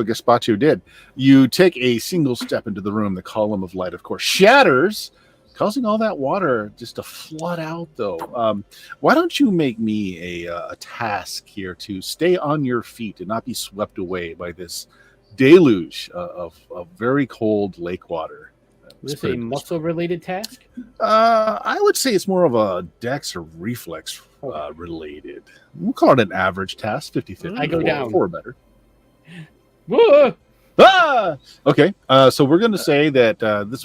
Gaspacho did. You take a single step into the room. The column of light, of course, shatters, causing all that water just to flood out. Though, why don't you make me a task here to stay on your feet and not be swept away by this deluge of very cold lake water? Is this a muscle-related task? I would say it's more of a dex or reflex related. We'll call it an average task, 50-50. I go down. 4 better. Whoa! Okay, so we're going to say that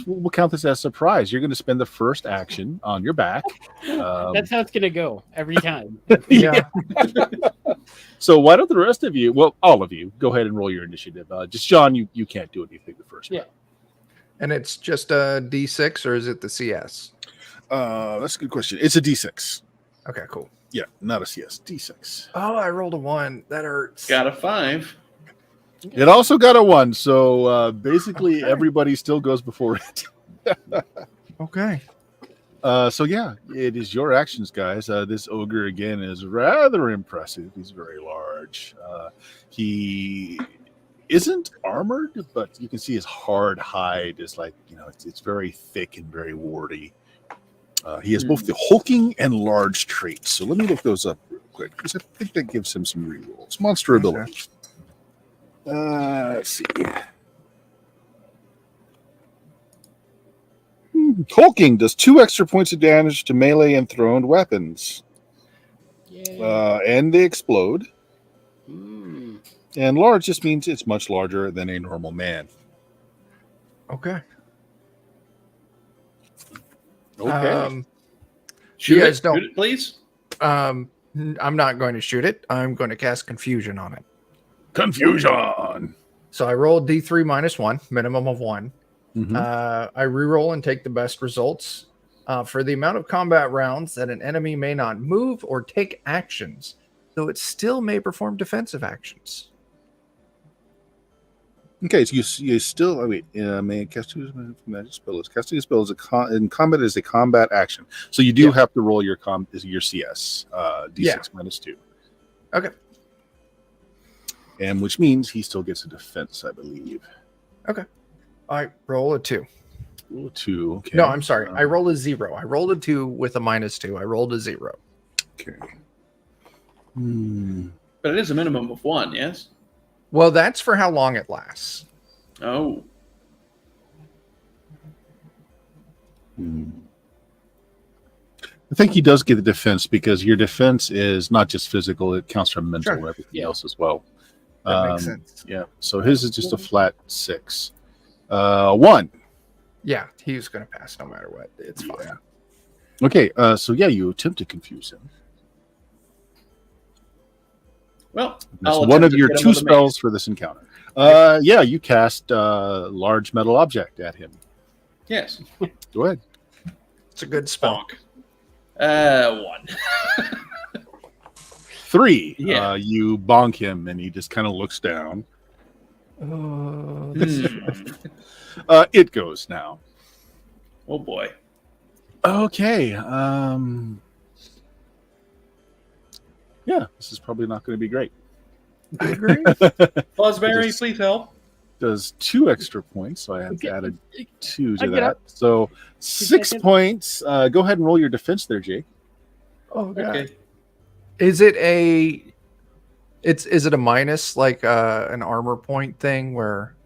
we'll count this as a surprise. You're going to spend the first action on your back. That's how it's going to go every time. Yeah. So why don't the rest of you, well, all of you, go ahead and roll your initiative. Just John, you can't do anything the first round. And it's just a D6 or is it the CS? That's a good question. It's a D6. Okay, cool. Yeah, not a CS. D6. Oh, I rolled a 1. That hurts. Got a 5. It also got a 1, so basically everybody still goes before it. Okay. So yeah, it is your actions, guys. This ogre again is rather impressive. He's very large. He isn't armored, but you can see his hard hide is like it's very thick and very warty. He has both the hulking and large traits. So let me look those up real quick because I think that gives him some rerolls. Monster abilities. Let's see. Hulking does 2 extra points of damage to melee and thrown weapons. And they explode. And large just means it's much larger than a normal man. Okay. Okay. Shoot You guys it, don't- shoot it, please. I'm not going to shoot it. I'm going to cast confusion on it. Confusion. So I rolled D3 minus 1, minimum of 1. Mhm. I reroll and take the best results. For the amount of combat rounds that an enemy may not move or take actions, though it still may perform defensive actions. Okay, so you still may cast 2 magic spells. Casting a spell in combat is a combat action, so you do have to roll your CS D6 minus 2. Okay. And which means he still gets a defense, I believe. Okay. I roll a 2. Ooh, 2. Okay. No, I'm sorry. I rolled a 0. I rolled a 2 with a minus 2. I rolled a 0. Okay. But it is a minimum of 1, yes? Well, that's for how long it lasts. Oh. I think he does get the defense because your defense is not just physical; it counts for mental Sure. or everything else as well. That makes sense. Yeah. So his is just a flat 6. 1. Yeah, he's going to pass no matter what. It's fine. Yeah. Okay. So yeah, you attempt to confuse him. Well, That's I'll one attempt of to your hit him 2 with a spells for this encounter. Yeah, you cast large metal object at him. Yes. Go ahead. It's a good spell. Bonk. 1. 3. Yeah. You bonk him, and he just kind of looks down. Oh, It goes now. Oh boy. Okay. Yeah, this is probably not going to be great. I agree. Fuzzberry, Just- please help. Does 2 extra points, so I have to add a 2 to I get that. up. So 6 second. points. Go ahead and roll your defense there, Jake. Oh god. Okay. Is it a? Is it a minus like an armor point thing where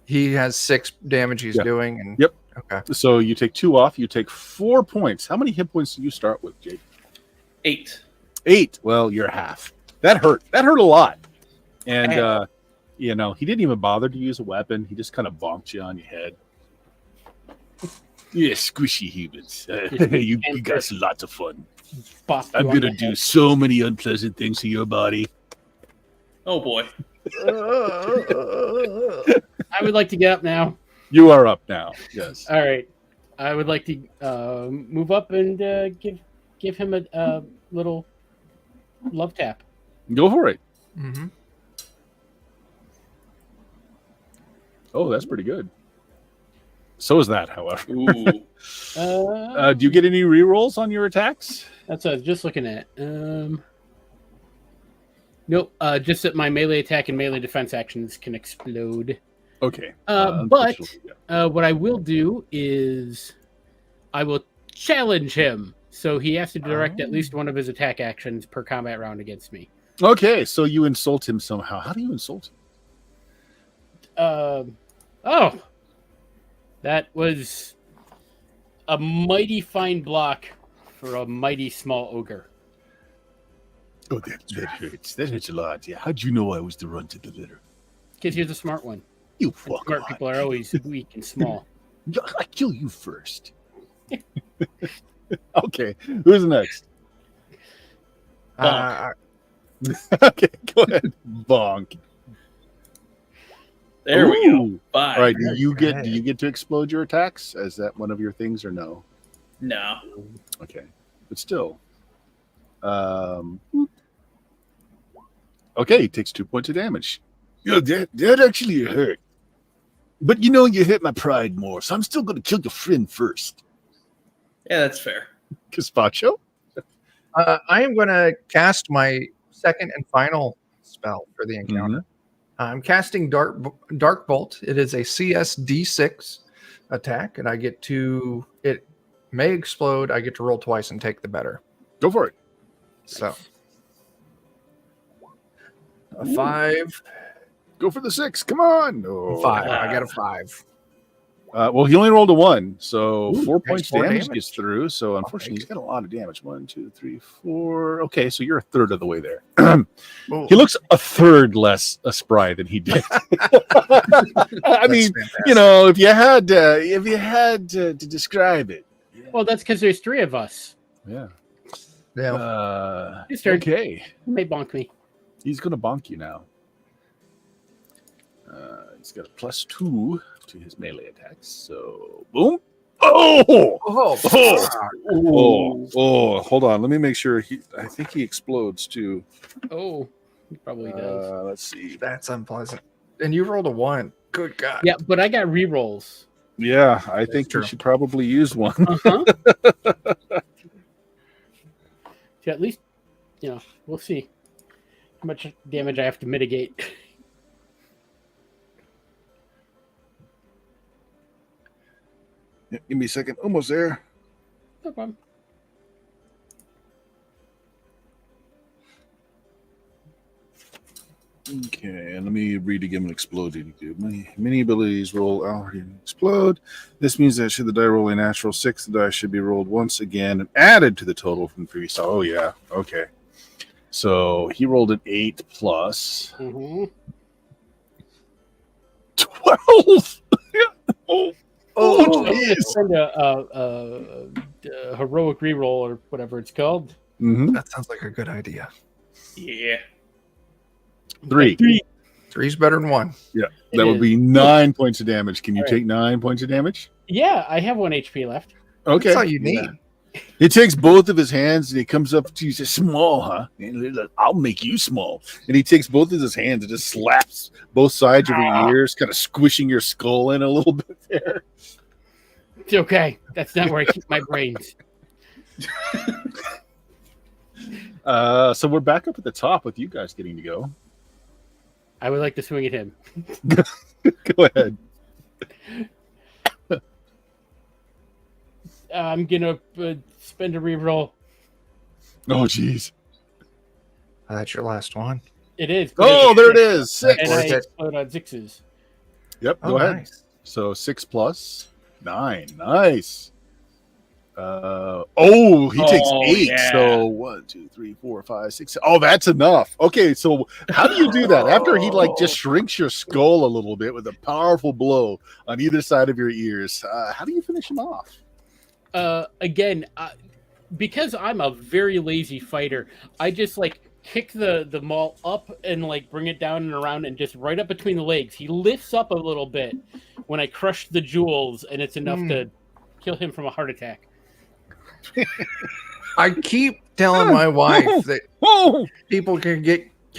he has 6 damage he's Yeah. doing? And Yep. Okay. So you take 2 off. You take 4 points. How many hit points do you start with, Jake? 8. 8. Well, you're half. That hurt. That hurt a lot. And he didn't even bother to use a weapon. He just kind of bonked you on your head. Yeah, squishy humans. You guys are lots of fun. Bopped I'm you on gonna the do head. so many unpleasant things to your body. Oh boy. I would like to get up now. You are up now. Yes. All right. I would like to move up and give him a little love tap. Go for it. Mm-hmm. Oh, that's pretty good. So is that, however. Ooh. Do you get any rerolls on your attacks? That's what I was just looking at. Nope. Just that my melee attack and melee defense actions can explode. Okay. But Unfortunately, yeah. what I will do is I will challenge him. So he has to direct at least one of his attack actions per combat round against me. Okay, so you insult him somehow. How do you insult him? That was a mighty fine block for a mighty small ogre. Oh, that hurts. That hurts a lot. Yeah. How'd you know I was the runt of the litter? Because you're the smart one. You And fuck smart off. people are always weak and small. I kill you first. Okay, who's next? Uh, Okay, go ahead. Bonk. There we go. Ooh. 5. All right, do you Okay. get to explode your attacks? Is that one of your things or no? No. Okay, but still. Okay, he takes 2 points of damage. Yeah, that actually hurt. But you hit my pride more, so I'm still going to kill your friend first. Yeah, that's fair. Gazpacho? I am going to cast my second and final spell for the encounter. I'm casting Dark Bolt. It is a CSD6 attack, and I get to it may explode. I get to roll twice and take the better. Go for it. So a 5, Go for the 6. Come on. Oh. 5. I got a 5. Well, he only rolled a 1, so Ooh, 4 nice, points 4 damage damage. gets through. So unfortunately, he's got a lot of damage. 1, 2, 3, 4. Okay, so you're a third of the way there. He looks a third less spry than he did. I mean, if you had to describe it. Well, that's because there's 3 of us. Yeah. Yeah. His turn. Okay. He may bonk me. He's going to bonk you now. He's got a +2 to his melee attacks. So, boom. Oh! Oh! Hold on. Let me make sure. I think he explodes too. Oh, he probably does. Let's see. That's unpleasant. And you rolled a 1. Good God. Yeah, but I got rerolls. Yeah, I think true. you should probably use one. Uh-huh. So at least, we'll see how much damage I have to mitigate. Give me a second. Almost there. No problem. Okay, and let me read again what exploding do. Many abilities roll out and explode. This means that should the die roll a natural 6, the die should be rolled once again and added to the total from the previous. Oh, yeah. Okay. So he rolled an 8 plus 12. Oh, I'm going to jeez. send a heroic reroll or whatever it's called. Mm-hmm. That sounds like a good idea. Yeah. 3. Three's better than 1. Yeah, It that would is. be 9 points of damage. Can you All right. take 9 points of damage? Yeah, I have 1 HP left. Okay. That's all you need. Yeah. He takes both of his hands and he comes up to you and says, small, huh? And he's like, I'll make you small. And he takes both of his hands and just slaps both sides of your ears, kind of squishing your skull in a little bit there. It's okay. That's not where I keep my brains. So we're back up at the top with you guys getting to go. I would like to swing at him. Go ahead. I'm going to spend a reroll. Oh, jeez. That's your last one. It is. Oh, there it is. 6. And I Worth it. explode on 6s. Yep, go ahead. Nice. So 6 plus 9. Nice. He takes 8. yeah. So 1, 2, 3, 4, 5, 6. Oh, that's enough. Okay, so how do you do that? After he just shrinks your skull a little bit with a powerful blow on either side of your ears, how do you finish him off? Again, because I'm a very lazy fighter, I just kick the maul up and bring it down and around and just right up between the legs. He lifts up a little bit when I crush the jewels, and it's enough to kill him from a heart attack. I keep telling my wife that Oh, people can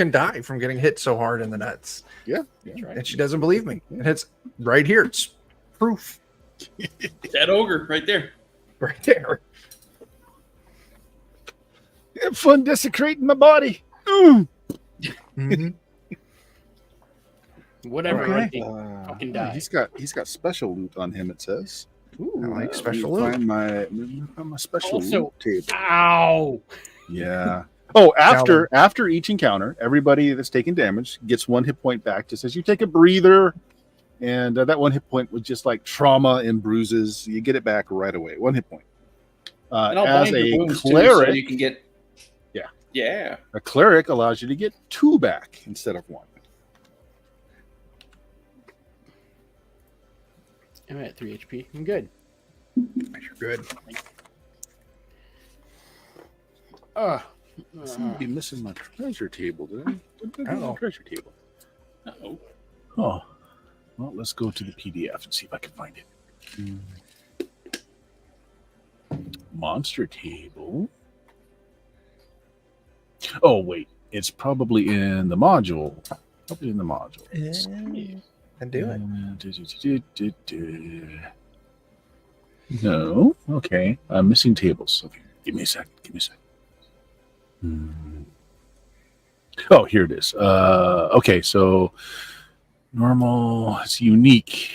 die from getting hit so hard in the nuts, yeah. That's right. and she doesn't believe me. And it's right here. It's proof That ogre right there. right there. Have fun desecrating my body. Mm. Mhm. Whatever. Okay. Randy. Fucking die. He's got special loot on him. It says. I like special Let loot. me find my special Also- loot table. Ow! Yeah. Oh, after each encounter, everybody that's taking damage gets 1 hit point back. Just as you take a breather, and that 1 hit point was just like trauma and bruises. You get it back right away. 1 hit point. And I'll As bind your a wounds cleric, too, so you can get. Yeah. Yeah. a cleric allows you to get 2 back instead of 1. I'm at 3 HP. I'm good. You're good. I seem to be missing my treasure table. Did I? What did I do with my treasure table? Uh-oh. Oh, well, let's go to the PDF and see if I can find it. Monster table. Oh, wait. It's probably in the module. Probably in the module. And do it. No. Okay. I'm missing tables. Okay. Give me a sec. Oh, here it is. Okay. So normal. It's unique.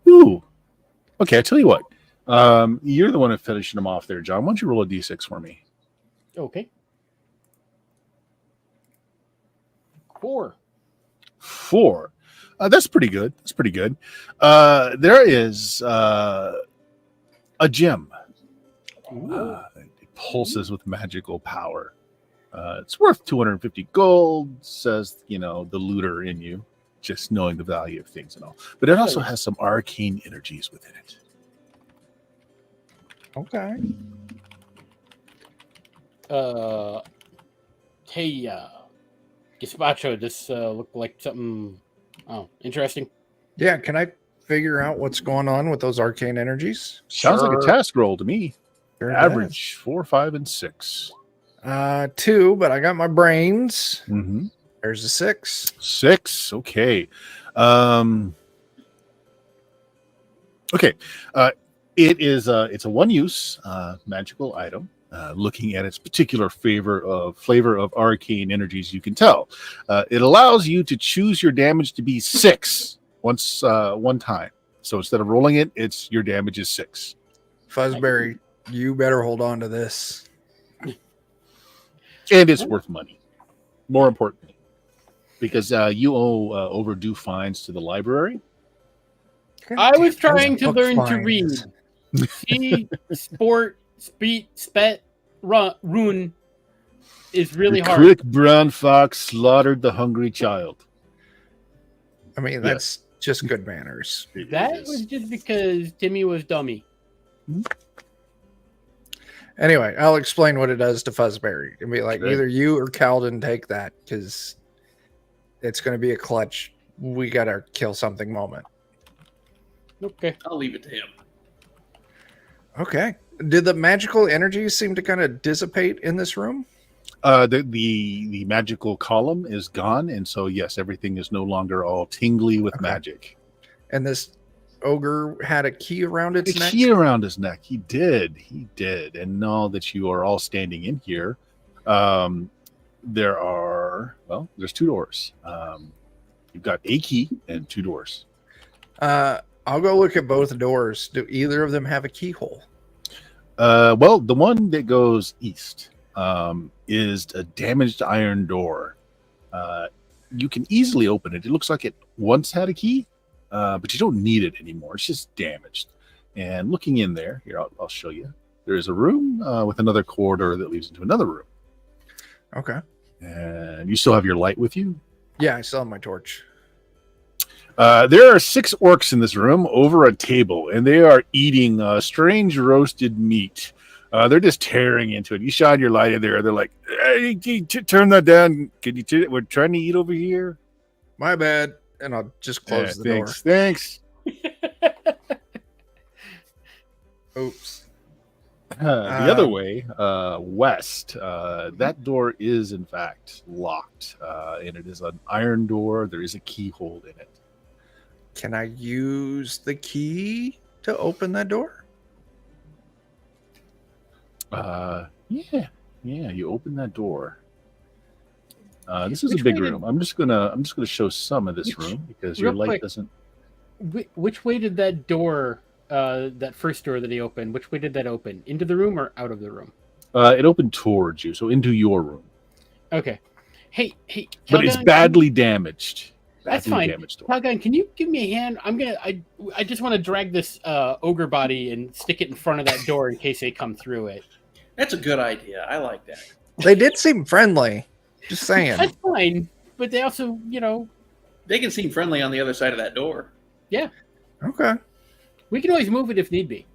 Ooh. Okay. I tell you what. You're the one who finishing them off there, John. Why don't you roll a d6 for me? Okay. 4. 4. That's pretty good. There is a gem. It pulses with magical power. It's worth 250 gold, says, the looter in you, just knowing the value of things and all. But it also has some arcane energies within it. Okay. Hey, Gazpacho, this looked like something interesting. Yeah. Can I figure out what's going on with those arcane energies? Sounds like a task roll to me. Sure it Average 4, 5, and 6. does. 2, but I got my brains. Mm-hmm. There's a 6. 6. Okay. Okay. It's a one-use magical item. Looking at its particular flavor of arcane energies, you can tell it allows you to choose your damage to be 6 one time. So instead of rolling it, your damage is 6. Fuzzberry, you better hold on to this. And it's worth money. More importantly, because you owe overdue fines to the library. I was trying to Book learn to fines. read. See, sport, speed, spet, rune is really The hard. quick brown fox slaughtered the hungry child. I mean, that's just good manners. That was just because Timmy was dummy. Anyway, I'll explain what it does to Fuzzberry. It'll be like Okay. either you or Calden take that because it's going to be a clutch. We got to kill something moment. Okay. I'll leave it to him. Okay. Did the magical energies seem to kind of dissipate in this room? The magical column is gone, and so yes, everything is no longer all tingly with magic. And this ogre had a key around its The neck? key around his neck. He did. And now that you are all standing in here, there's 2 doors. You've got a key and 2 doors. I'll go look at both doors. Do either of them have a keyhole? Well, the one that goes east is a damaged iron door. You can easily open it. It looks like it once had a key, but you don't need it anymore. It's just damaged. And looking in there, here, I'll show you. There is a room with another corridor that leads into another room. Okay. And you still have your light with you? Yeah, I still have my torch. There are 6 orcs in this room over a table, and they are eating strange roasted meat. They're just tearing into it. You shine your light in there. They're like, hey, turn that down. Can you? We're trying to eat over here. My bad. And I'll just close the door. Thanks. Oops. The other way, west, that door is in fact locked, and it is an iron door. There is a keyhole in it. Can I use the key to open that door? Yeah. You open that door. This is a big room. I'm just gonna show some of this room because your light doesn't. Which way did that door, that first door that he opened, which way did that open? Into the room or out of the room? It opened towards you, so into your room. Okay. Hey, but it's badly damaged. That's fine. Calgon, can you give me a hand? I just want to drag this ogre body and stick it in front of that door in case they come through it. That's a good idea. I like that. They did seem friendly. Just saying. That's fine, but they also, they can seem friendly on the other side of that door. Yeah. Okay. We can always move it if need be.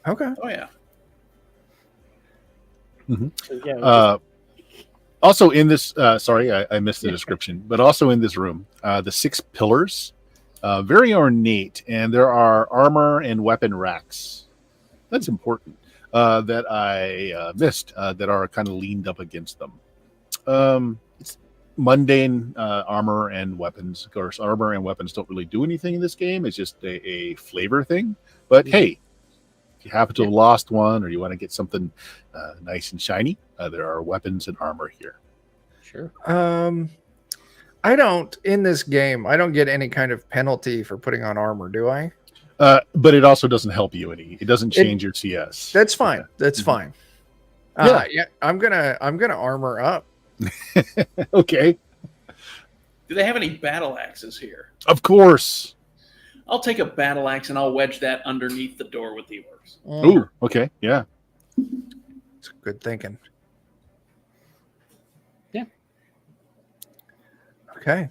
Okay. Oh yeah. Mm-hmm. So, yeah. Also in this, sorry, I missed the description, but also in this room, the 6 pillars, very ornate, and there are armor and weapon racks. That's important. That I missed, that are kind of leaned up against them. It's mundane armor and weapons. Of course, armor and weapons don't really do anything in this game. It's just a flavor thing. But hey, if you happen to have lost one or you want to get something nice and shiny, there are weapons and armor here. Sure. I don't, in this game, I don't get any kind of penalty for putting on armor, do I? But it also doesn't help you any. It doesn't change your CS. That's fine. Yeah. That's fine. Yeah, I'm gonna armor up. Okay. Do they have any battle axes here? Of course. I'll take a battle axe and I'll wedge that underneath the door with the orcs. Ooh, okay, yeah. It's good thinking. Yeah. Okay.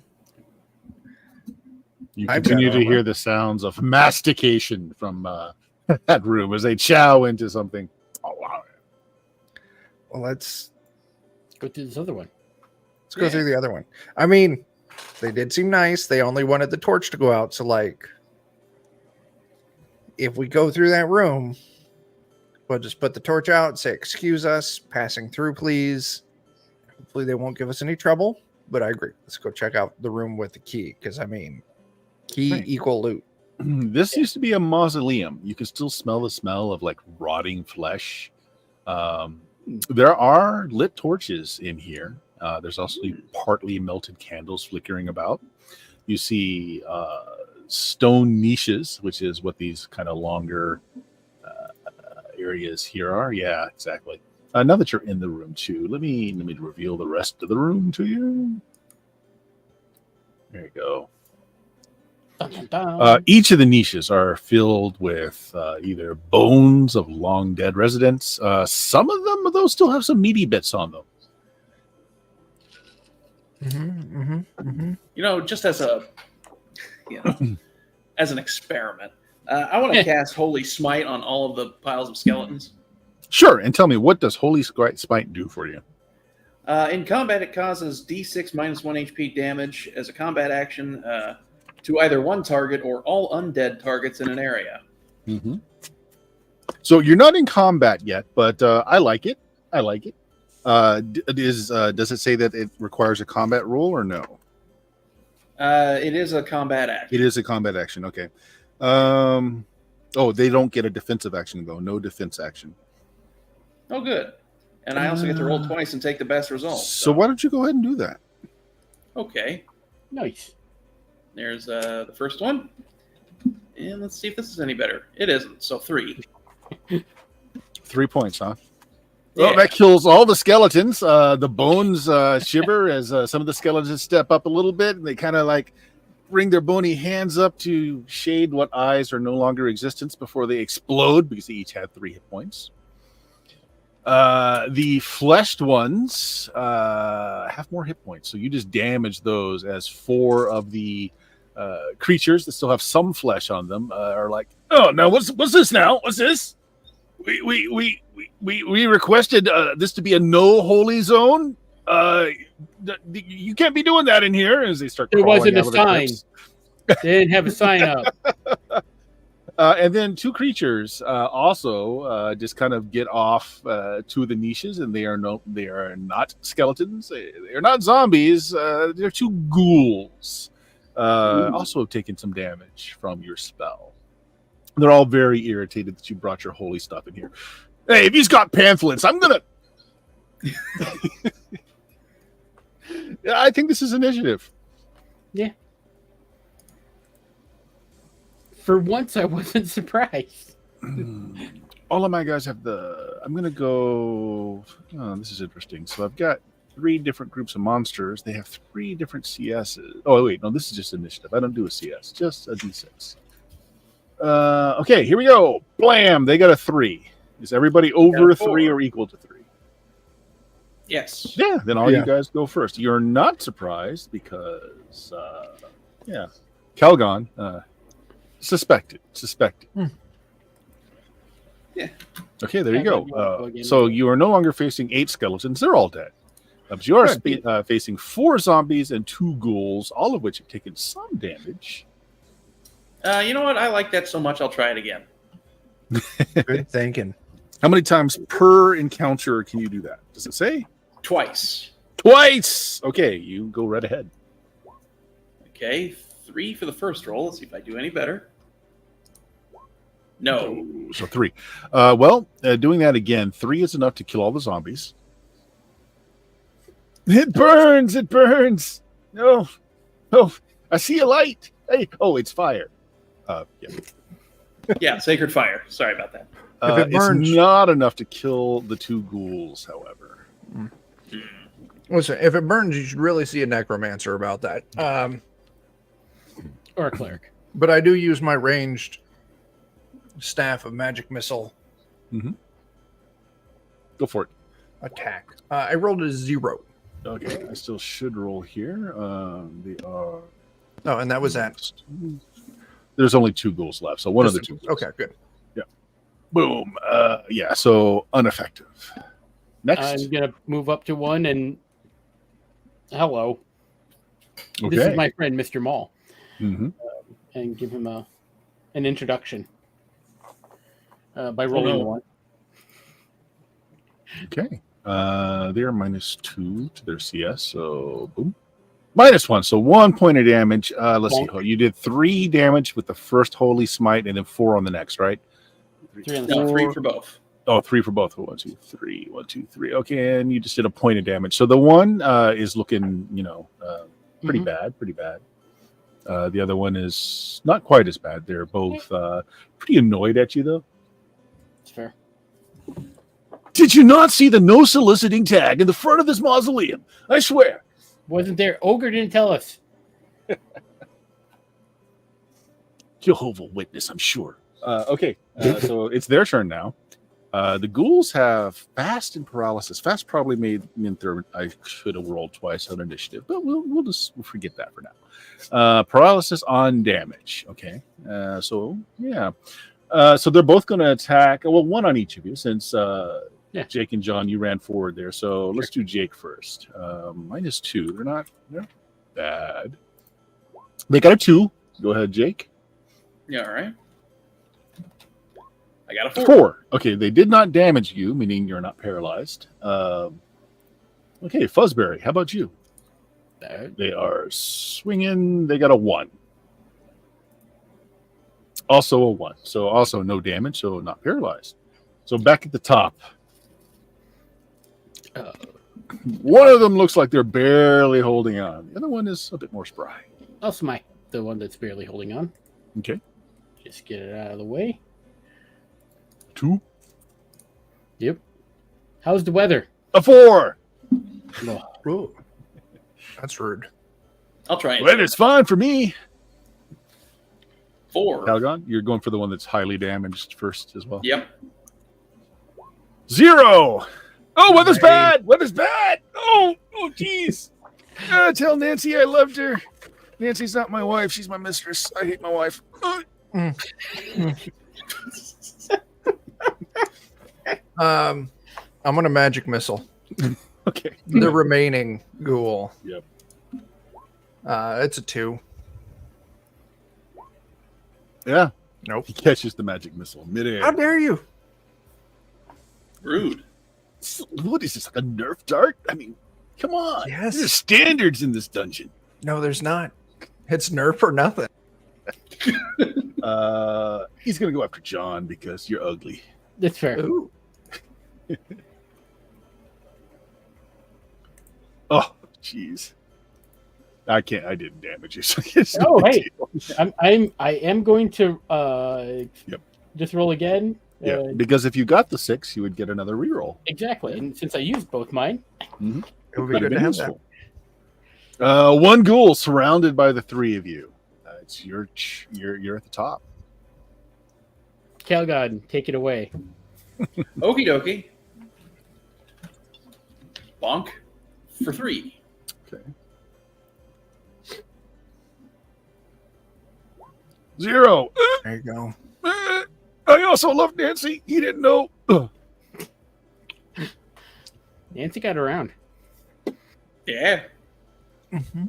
You continue to hear the sounds of mastication from that room as they chow into something. Oh, wow. Well, let's go through this other one. Let's go through the other one. I mean, they did seem nice. They only wanted the torch to go out. So, like, if we go through that room, we'll just put the torch out, say, excuse us, passing through, please. Hopefully they won't give us any trouble. But I agree. Let's go check out the room with the key. Because, I mean, key equal loot. This used to be a mausoleum. You can still smell the smell of, like, rotting flesh. There are lit torches in here. There's also partly melted candles flickering about. You see stone niches, which is what these kind of longer areas here are. Yeah, exactly. Now that you're in the room too, let me reveal the rest of the room to you. There you go. Dun, dun, dun. Each of the niches are filled with either bones of long dead residents. Some of them, though, still have some meaty bits on them. Just as a, as an experiment, I want to cast Holy Smite on all of the piles of skeletons. Sure, and tell me, what does Holy Smite do for you? In combat, it causes D6 minus 1 HP damage as a combat action to either one target or all undead targets in an area. Mm-hmm. So you're not in combat yet, but I like it. Does it say that it requires a combat roll or no? It is a combat action. It is a combat action. Okay. They don't get a defensive action though. No defense action. Oh, good. And I also get to roll twice and take the best result. So why don't you go ahead and do that? Okay. Nice. There's the first one. And let's see if this is any better. It isn't. So 3. 3 points, huh? Yeah. Well, that kills all the skeletons. The bones shiver as some of the skeletons step up a little bit, and they kind of like bring their bony hands up to shade what eyes are no longer in existence before they explode, because they each had 3 hit points. The fleshed ones have more hit points, so you just damage those as 4 of the creatures that still have some flesh on them are like, oh, now what's this now? What's this? We requested this to be a no holy zone. You can't be doing that in here. As they start, There wasn't a out of the sign. crypts. They didn't have a sign up. And then 2 creatures also just kind of get off 2 of the niches, and they are not skeletons. They are not zombies. They're 2 ghouls. Also taking some damage from your spell. They're all very irritated that you brought your holy stuff in here. Hey, if he's got pamphlets, I'm gonna. I think this is initiative. Yeah. For once, I wasn't surprised. All of my guys have I'm gonna go. Oh, this is interesting. So I've got 3 different groups of monsters. They have 3 different CSs. Oh wait, no, this is just initiative. I don't do a CS, just a D6. Okay, here we go. Blam! They got a 3. Is everybody over 3 or equal to 3? Yes. Yeah, then all you guys go first. You're not surprised because, Calgon, suspected. Yeah. Okay, there you go. So you are no longer facing 8 skeletons. They're all dead. But you are facing 4 zombies and 2 ghouls, all of which have taken some damage. You know what? I like that so much, I'll try it again. Good thinking. How many times per encounter can you do that? Does it say? Twice. Okay, you go right ahead. Okay, 3 for the first roll. Let's see if I do any better. No. So 3. Doing that again, 3 is enough to kill all the zombies. It burns. No, I see a light. Hey, it's fire. Yeah, sacred fire. Sorry about that. If it burns, it's not enough to kill the 2 ghouls, however. Listen, if it burns, you should really see a necromancer about that. Or a cleric. But I do use my ranged staff of magic missile. Mm-hmm. Go for it. Attack. I rolled a 0. Okay, I still should roll here. They are. Oh, and that was that. There's only 2 ghouls left, so one of the 2 ghouls. Okay, good. Yeah. Boom. So ineffective. Next. I'm going to move up to 1 and... Hello. Okay. This is my friend, Mr. Mall. Mm-hmm. And give him an introduction by rolling 1. Okay. They're -2 to their CS, so boom. -1, so 1 point of damage. Let's see. You did 3 damage with the first Holy Smite and then 4 on the next, right? 3 on the No, 3 for both. Oh, 3 for both. 1, 2, 3. 1, 2, 3. Okay, and you just did a point of damage. So the one is looking, pretty bad. The other one is not quite as bad. They're both pretty annoyed at you, though. It's fair. Did you not see the no soliciting tag in the front of this mausoleum? I swear. Wasn't there? Ogre didn't tell us. Jehovah Witness, I'm sure. Okay, so it's their turn now. The ghouls have fast and paralysis. Fast probably made in third. I should have rolled twice on initiative, but we'll forget that for now. Paralysis on damage. Okay, so yeah. So they're both going to attack. Well, one on each of you, since Jake and John, you ran forward there. So let's do Jake first. -2. They're bad. They got a 2. Go ahead, Jake. Yeah, all right. I got a 4. Okay, they did not damage you, meaning you're not paralyzed. Okay, Fuzzberry, how about you? They are swinging. They got a 1. Also a 1. So also no damage, so not paralyzed. So back at the top. One of them looks like they're barely holding on. The other one is a bit more spry. I'll smite the one that's barely holding on. Okay. Just get it out of the way. 2. Yep. How's the weather? A 4. Oh, that's rude. I'll try it. Weather's fine for me. 4. Calgon, you're going for the one that's highly damaged first as well. Yep. 0. Oh, weather's bad. Weather's bad. Oh, jeez. Tell Nancy I loved her. Nancy's not my wife. She's my mistress. I hate my wife. I'm gonna magic missile. Okay. The remaining ghoul. Yep. It's a 2. Yeah. Nope. He catches the magic missile midair. How dare you? Rude. What is this, like a Nerf dart? I mean, come on. Yes. There's standards in this dungeon. No, there's not. It's nerf or nothing. He's going to go after John because you're ugly. That's fair. Ooh. Oh, jeez. I didn't damage you. So it's Oh, no big hey. deal. I am going to just roll again. Yeah, because if you got the 6, you would get another reroll. Exactly. And since I used both mine, It would be Could good have to have been that. useful. One ghoul surrounded by the 3 of you. It's you're at the top. Calgon, take it away. Okie dokie. Bonk for 3. Okay. 0. There you go. I also love Nancy. He didn't know. Nancy got around. Yeah. Mm-hmm.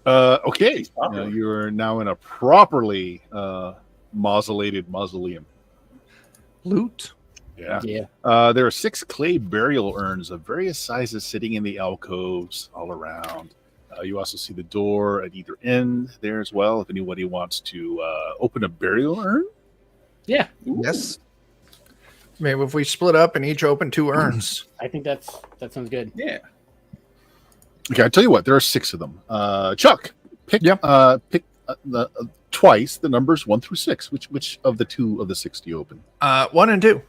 Okay. Popular. You're now in a properly mausoleated mausoleum. Loot. Yeah. Yeah. There are 6 clay burial urns of various sizes sitting in the alcoves all around. You also see the door at either end there as well. If anybody wants to open a burial urn. Yeah. Yes. Maybe if we split up and each open 2 urns. I think that sounds good. Yeah. Okay, I tell you what, there are 6 of them. Chuck, pick the twice the numbers 1 through 6. Which of the 2 of the 6 do you open? 1 and 2.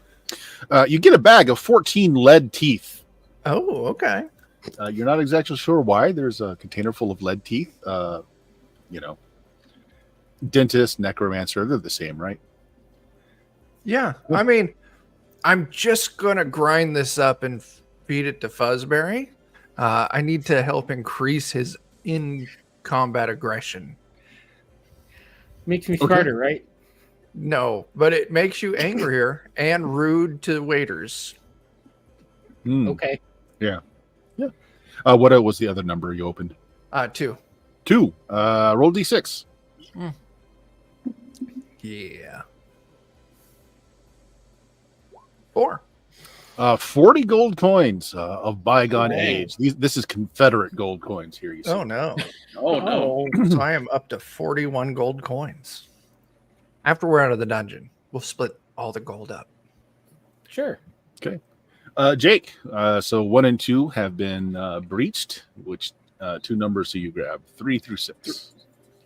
You get a bag of 14 lead teeth. Oh, okay. You're not exactly sure why. There's a container full of lead teeth. Dentist, necromancer, they're the same, right? Yeah. I mean, I'm just going to grind this up and feed it to Fuzzberry. I need to help increase his in-combat aggression. Makes me Okay. smarter, right? No, but it makes you angrier and rude to waiters. Okay. What was the other number you opened? 2. 2. Roll D6. Yeah. 4. 40 gold coins of bygone Dang. age. This is Confederate gold coins here. You see. Oh, no. Oh, no. So I am up to 41 gold coins. After we're out of the dungeon, we'll split all the gold up. Sure. Jake, so 1 and 2 have been breached. Which 2 numbers do you grab? 3 through 6.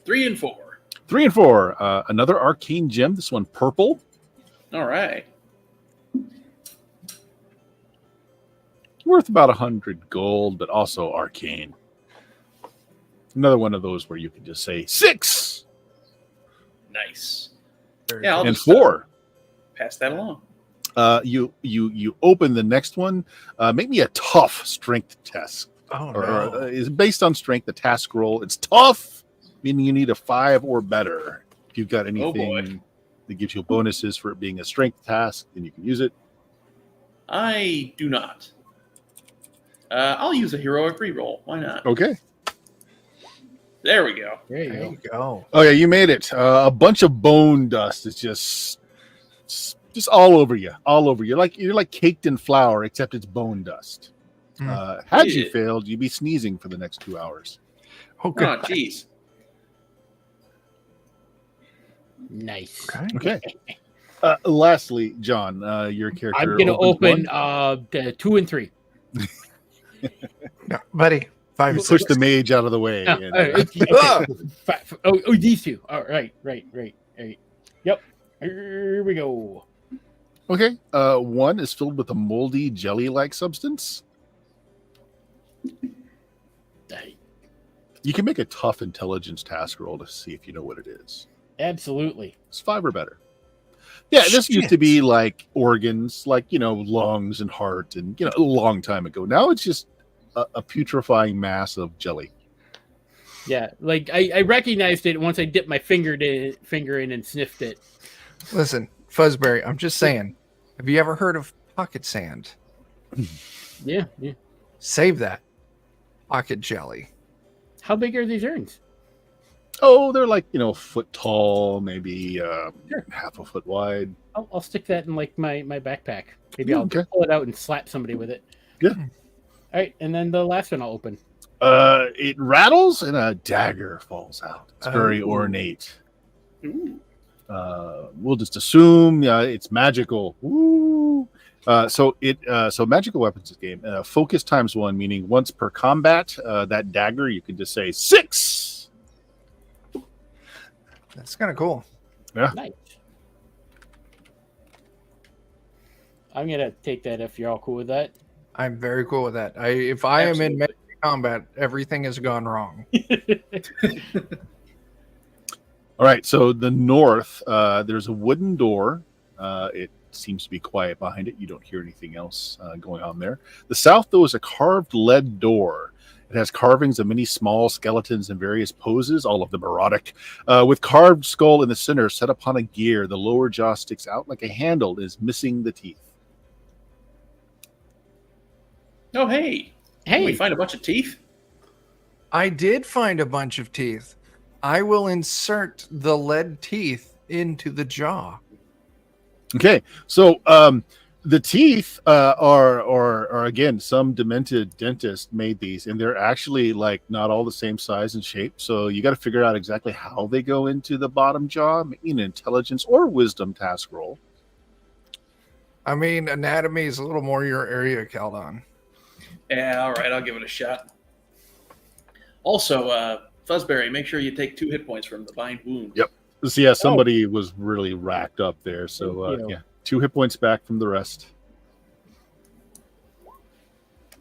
3 and 4. 3 and 4. Another arcane gem. This one purple. All right. worth about 100 gold, but also arcane. Another one of those where you can just say 6. Nice. Very Yeah, I'll And just 4. pass that along. You open the next one. Make me a tough strength test. Oh, Or no. is based on strength. The task roll. It's tough, meaning you need a 5 or better. If you've got anything that gives you bonuses for it being a strength task, then you can use it. I do not. I'll use a heroic reroll. Why not? Okay. There we go. There you There go. you go. Oh yeah, you made it. A bunch of bone dust is just all over you, all over you. You're like caked in flour, except it's bone dust. Had you Yeah. failed, you'd be sneezing for the next 2 hours. Oh, good. Oh, jeez. Nice. Okay. Okay. Lastly, John, your character. I'm gonna opens open one. the 2 and 3. No, buddy. 5 and Push 6. the mage out of the way. Oh, and, oh, these two. Oh, right. Yep. Here we go. okay. One is filled with a moldy jelly-like substance. You can make a tough intelligence task roll to see if you know what it is. Absolutely. It's 5 or better. Yeah, this used to Shit. be like organs, like, lungs and heart, and, a long time ago. Now it's just a putrefying mass of jelly. Yeah, like I recognized it once I dipped my finger in and sniffed it. Listen, Fuzzberry, I'm just saying. Have you ever heard of pocket sand? Yeah. Save that. Pocket jelly. How big are these urns? Oh, they're like, a foot tall, maybe Sure. half a foot wide. I'll stick that in like my backpack. Maybe Yeah, I'll okay. pull it out and slap somebody with it. Yeah. All right, and then the last one I'll open. It rattles and a dagger falls out. It's very Oh. ornate. Ooh. We'll just assume it's magical. Woo! So magical weapons this game. Focus times 1, meaning once per combat, that dagger you can just say 6. That's kind of cool. Nice. I'm gonna take that if you're all cool with that. I'm very cool with that. If I am in Absolutely. melee combat, everything has gone wrong. All right. So the north, there's a wooden door. It seems to be quiet behind it. You don't hear anything else going on there. The south, though, is a carved lead door. It has carvings of many small skeletons in various poses, all of them erotic, with carved skull in the center set upon a gear. The lower jaw sticks out like a handle and is missing the teeth. Oh, hey. Can we Hey, find a bunch of teeth? I did find a bunch of teeth. I will insert the lead teeth into the jaw. Okay, so the teeth are again, some demented dentist made these, and they're actually like not all the same size and shape. So you got to figure out exactly how they go into the bottom jaw. Maybe an intelligence or wisdom task roll. I mean, anatomy is a little more your area, Caldon. Yeah, all right. I'll give it a shot. Also, Fuzzberry, make sure you take 2 hit points from the bind wound. Yep. So yeah, somebody was really racked up there. So Thank you. yeah, 2 hit points back from the rest.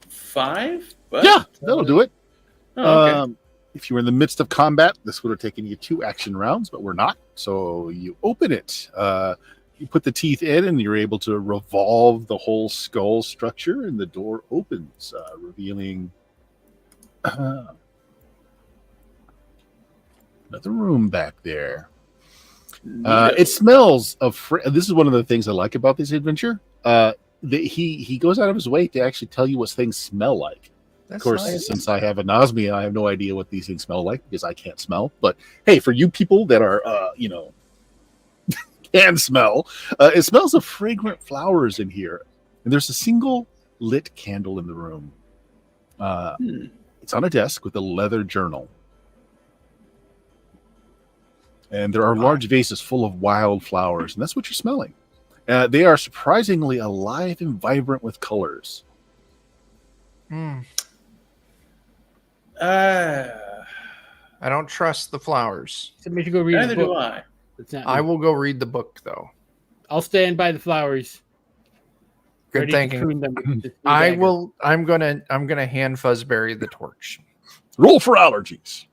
5? But, Yeah, that'll do it. Oh, okay. If you were in the midst of combat, this would have taken you 2 action rounds, but we're not. So you open it. You put the teeth in, and you're able to revolve the whole skull structure, and the door opens, revealing another room back there. It smells of. This is one of the things I like about this adventure. He goes out of his way to actually tell you what things smell like. That's Of course, nice. since I have anosmia, I have no idea what these things smell like because I can't smell. But hey, for you people that are, can smell, it smells of fragrant flowers in here. And there's a single lit candle in the room. It's on a desk with a leather journal. And there are large vases full of wild flowers, and that's what you're smelling. They are surprisingly alive and vibrant with colors. Hmm. Uh, I don't trust the flowers. somebody should go read neither the do book. I. It's not I me. will go read the book, though. I'll stand by the flowers. Good ready to thinking. prune them with this new I dagger. will. I'm gonna hand Fuzzberry the torch. Roll for allergies.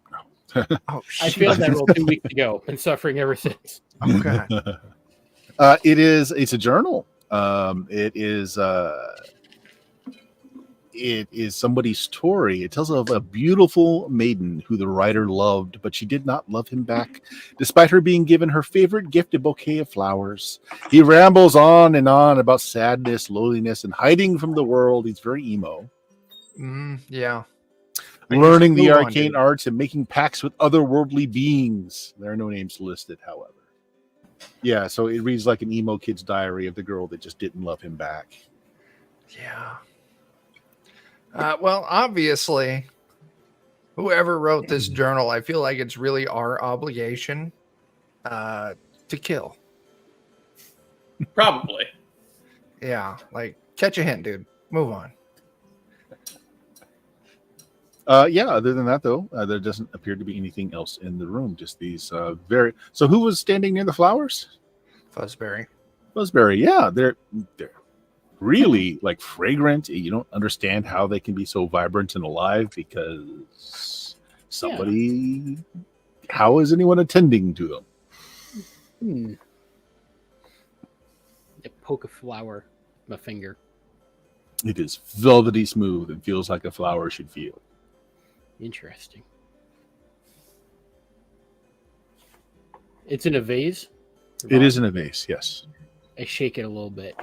Oh, I shit. failed that roll 2 weeks ago. Been suffering ever since. Oh god. It's a journal. It is somebody's story. It tells of a beautiful maiden who the writer loved, but she did not love him back, despite her being given her favorite gift, a bouquet of flowers. He rambles on and on about sadness, loneliness, and hiding from the world. He's very emo. Yeah. Learning the Move on, arcane dude. arts and making pacts with otherworldly beings. There are no names listed, however. Yeah, so it reads like an emo kid's diary of the girl that just didn't love him back. Yeah. Well, obviously, whoever wrote this journal, I feel like it's really our obligation to kill. Probably. Yeah, like catch a hint, dude. Move on. Yeah, other than that, though, there doesn't appear to be anything else in the room. Just these very. So, who was standing near the flowers? Fuzzberry. Buzzberry. Yeah, they're really like fragrant. You don't understand how they can be so vibrant and alive because somebody. How is anyone attending to them? I poke a flower with my finger. It is velvety smooth and feels like a flower should feel. Interesting. It's in a vase? It is in a vase, yes. I shake it a little bit.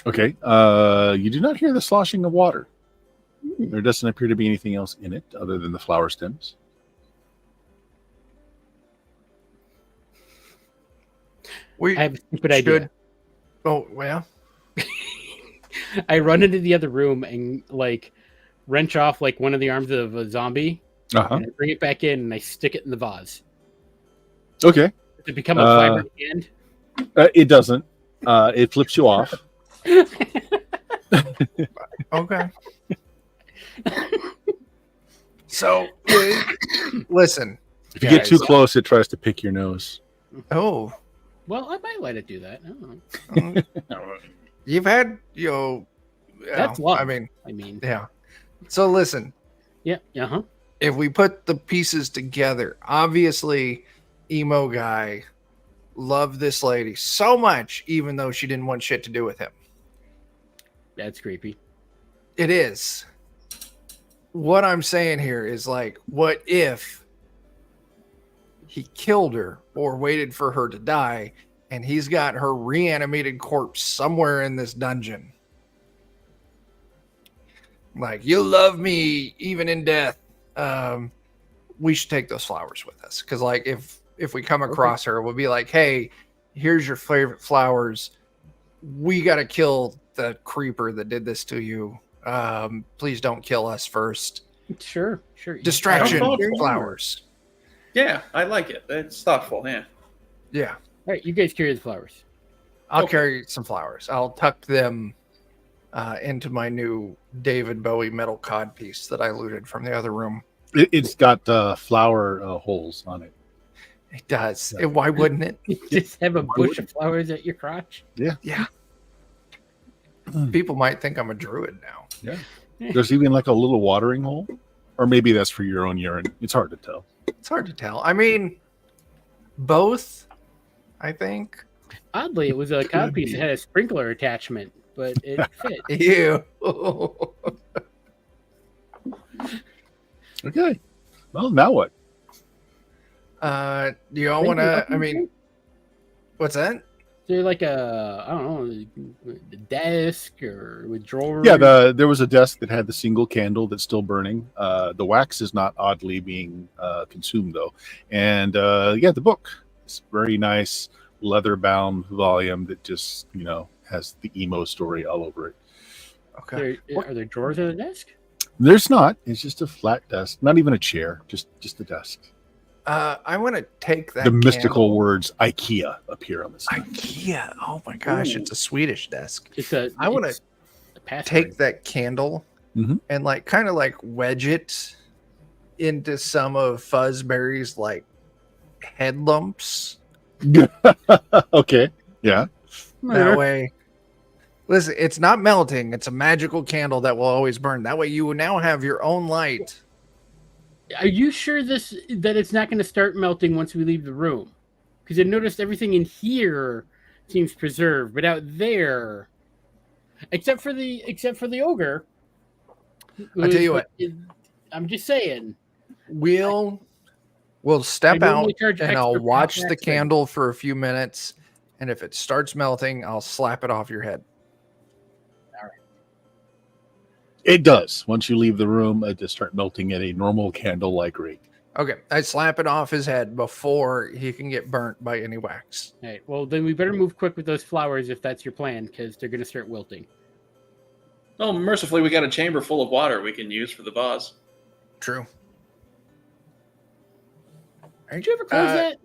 Okay. You do not hear the sloshing of water. There doesn't appear to be anything else in it other than the flower stems. We I have a stupid idea. Oh, well. I run into the other room and like wrench off like one of the arms of a zombie Uh-huh. and I bring it back in and I stick it in the vase. Okay. Does it become a vibrant hand? It doesn't. It flips you off. Okay. So, listen. If you get too guys. close, it tries to pick your nose. Oh, Well, I might let it do that. I don't know. you've had, That's well, love. I mean, I mean, yeah. So listen, yeah, uh-huh. if we put the pieces together, obviously, emo guy loved this lady so much, even though she didn't want shit to do with him. That's creepy. It is. What I'm saying here is like, what if he killed her or waited for her to die and he's got her reanimated corpse somewhere in this dungeon? Like, you love me even in death. We should take those flowers with us. Because like if we come across her, we'll be like, hey, here's your favorite flowers. We got to kill the creeper that did this to you. Please don't kill us first. Sure. Distraction thoughtful. flowers. Yeah, I like it. It's thoughtful. Yeah. Yeah. All right, you guys carry the flowers. I'll Okay. carry some flowers. I'll tuck them into my new David Bowie metal cod piece that I looted from the other room. It's got flower holes on it. It does. Yeah. Why wouldn't it? You just have a bush of flowers at your crotch. Yeah. People might think I'm a druid now. There's even like a little watering hole. Or maybe that's for your own urine. It's hard to tell. It's hard to tell. I mean, both, I think. Oddly, it was a codpiece that had a sprinkler attachment, but it fit. Ew. Okay. Well, now what? Do y'all want to? I mean, what's that? Is there like a, I don't know, a desk or with drawers? Yeah, there was a desk that had the single candle that's still burning. The wax is not oddly being consumed, though. And the book. It's very nice leather-bound volume that just, has the emo story all over it. Okay. Are there drawers at the desk? There's not. It's just a flat desk. Not even a chair. Just a desk. I want to take that. The mystical candle. words IKEA appear on the side. IKEA. Oh my gosh, Ooh. It's a Swedish desk. I want to Take that candle Mhm. and kind of wedge it into some of Fuzzberry's head lumps. Okay. Yeah. That way Listen, it's not melting. It's a magical candle that will always burn. That way you will now have your own light. Are you sure that it's not going to start melting once we leave the room? Because I noticed everything in here seems preserved, but out there, except for the ogre. I tell you what. I'm just saying. We'll step I out normally charge and I'll extra watch for the access. candle for a few minutes. And if it starts melting, I'll slap it off your head. It does. Once you leave the room, it just start melting at a normal candle-like rate. Okay. I slap it off his head before he can get burnt by any wax. All right. Well, then we better move quick with those flowers if that's your plan, because they're going to start wilting. Oh, mercifully, we got a chamber full of water we can use for the vase. True. Did you ever close that?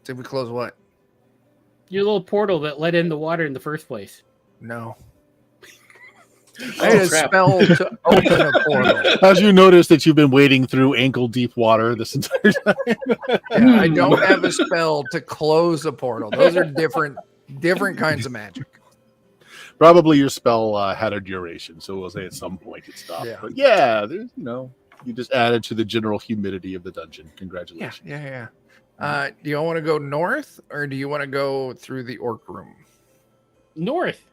Did we close what? Your little portal that let in the water in the first place. No. I had a spell to open a portal. How'd you notice that you've been wading through ankle-deep water this entire time? Yeah, I don't have a spell to close a portal. Those are different kinds of magic. Probably your spell had a duration, so we'll say at some point it stopped. Yeah. But yeah, there's you just added to the general humidity of the dungeon. Congratulations. Yeah. Do you want to go north or do you want to go through the orc room? North.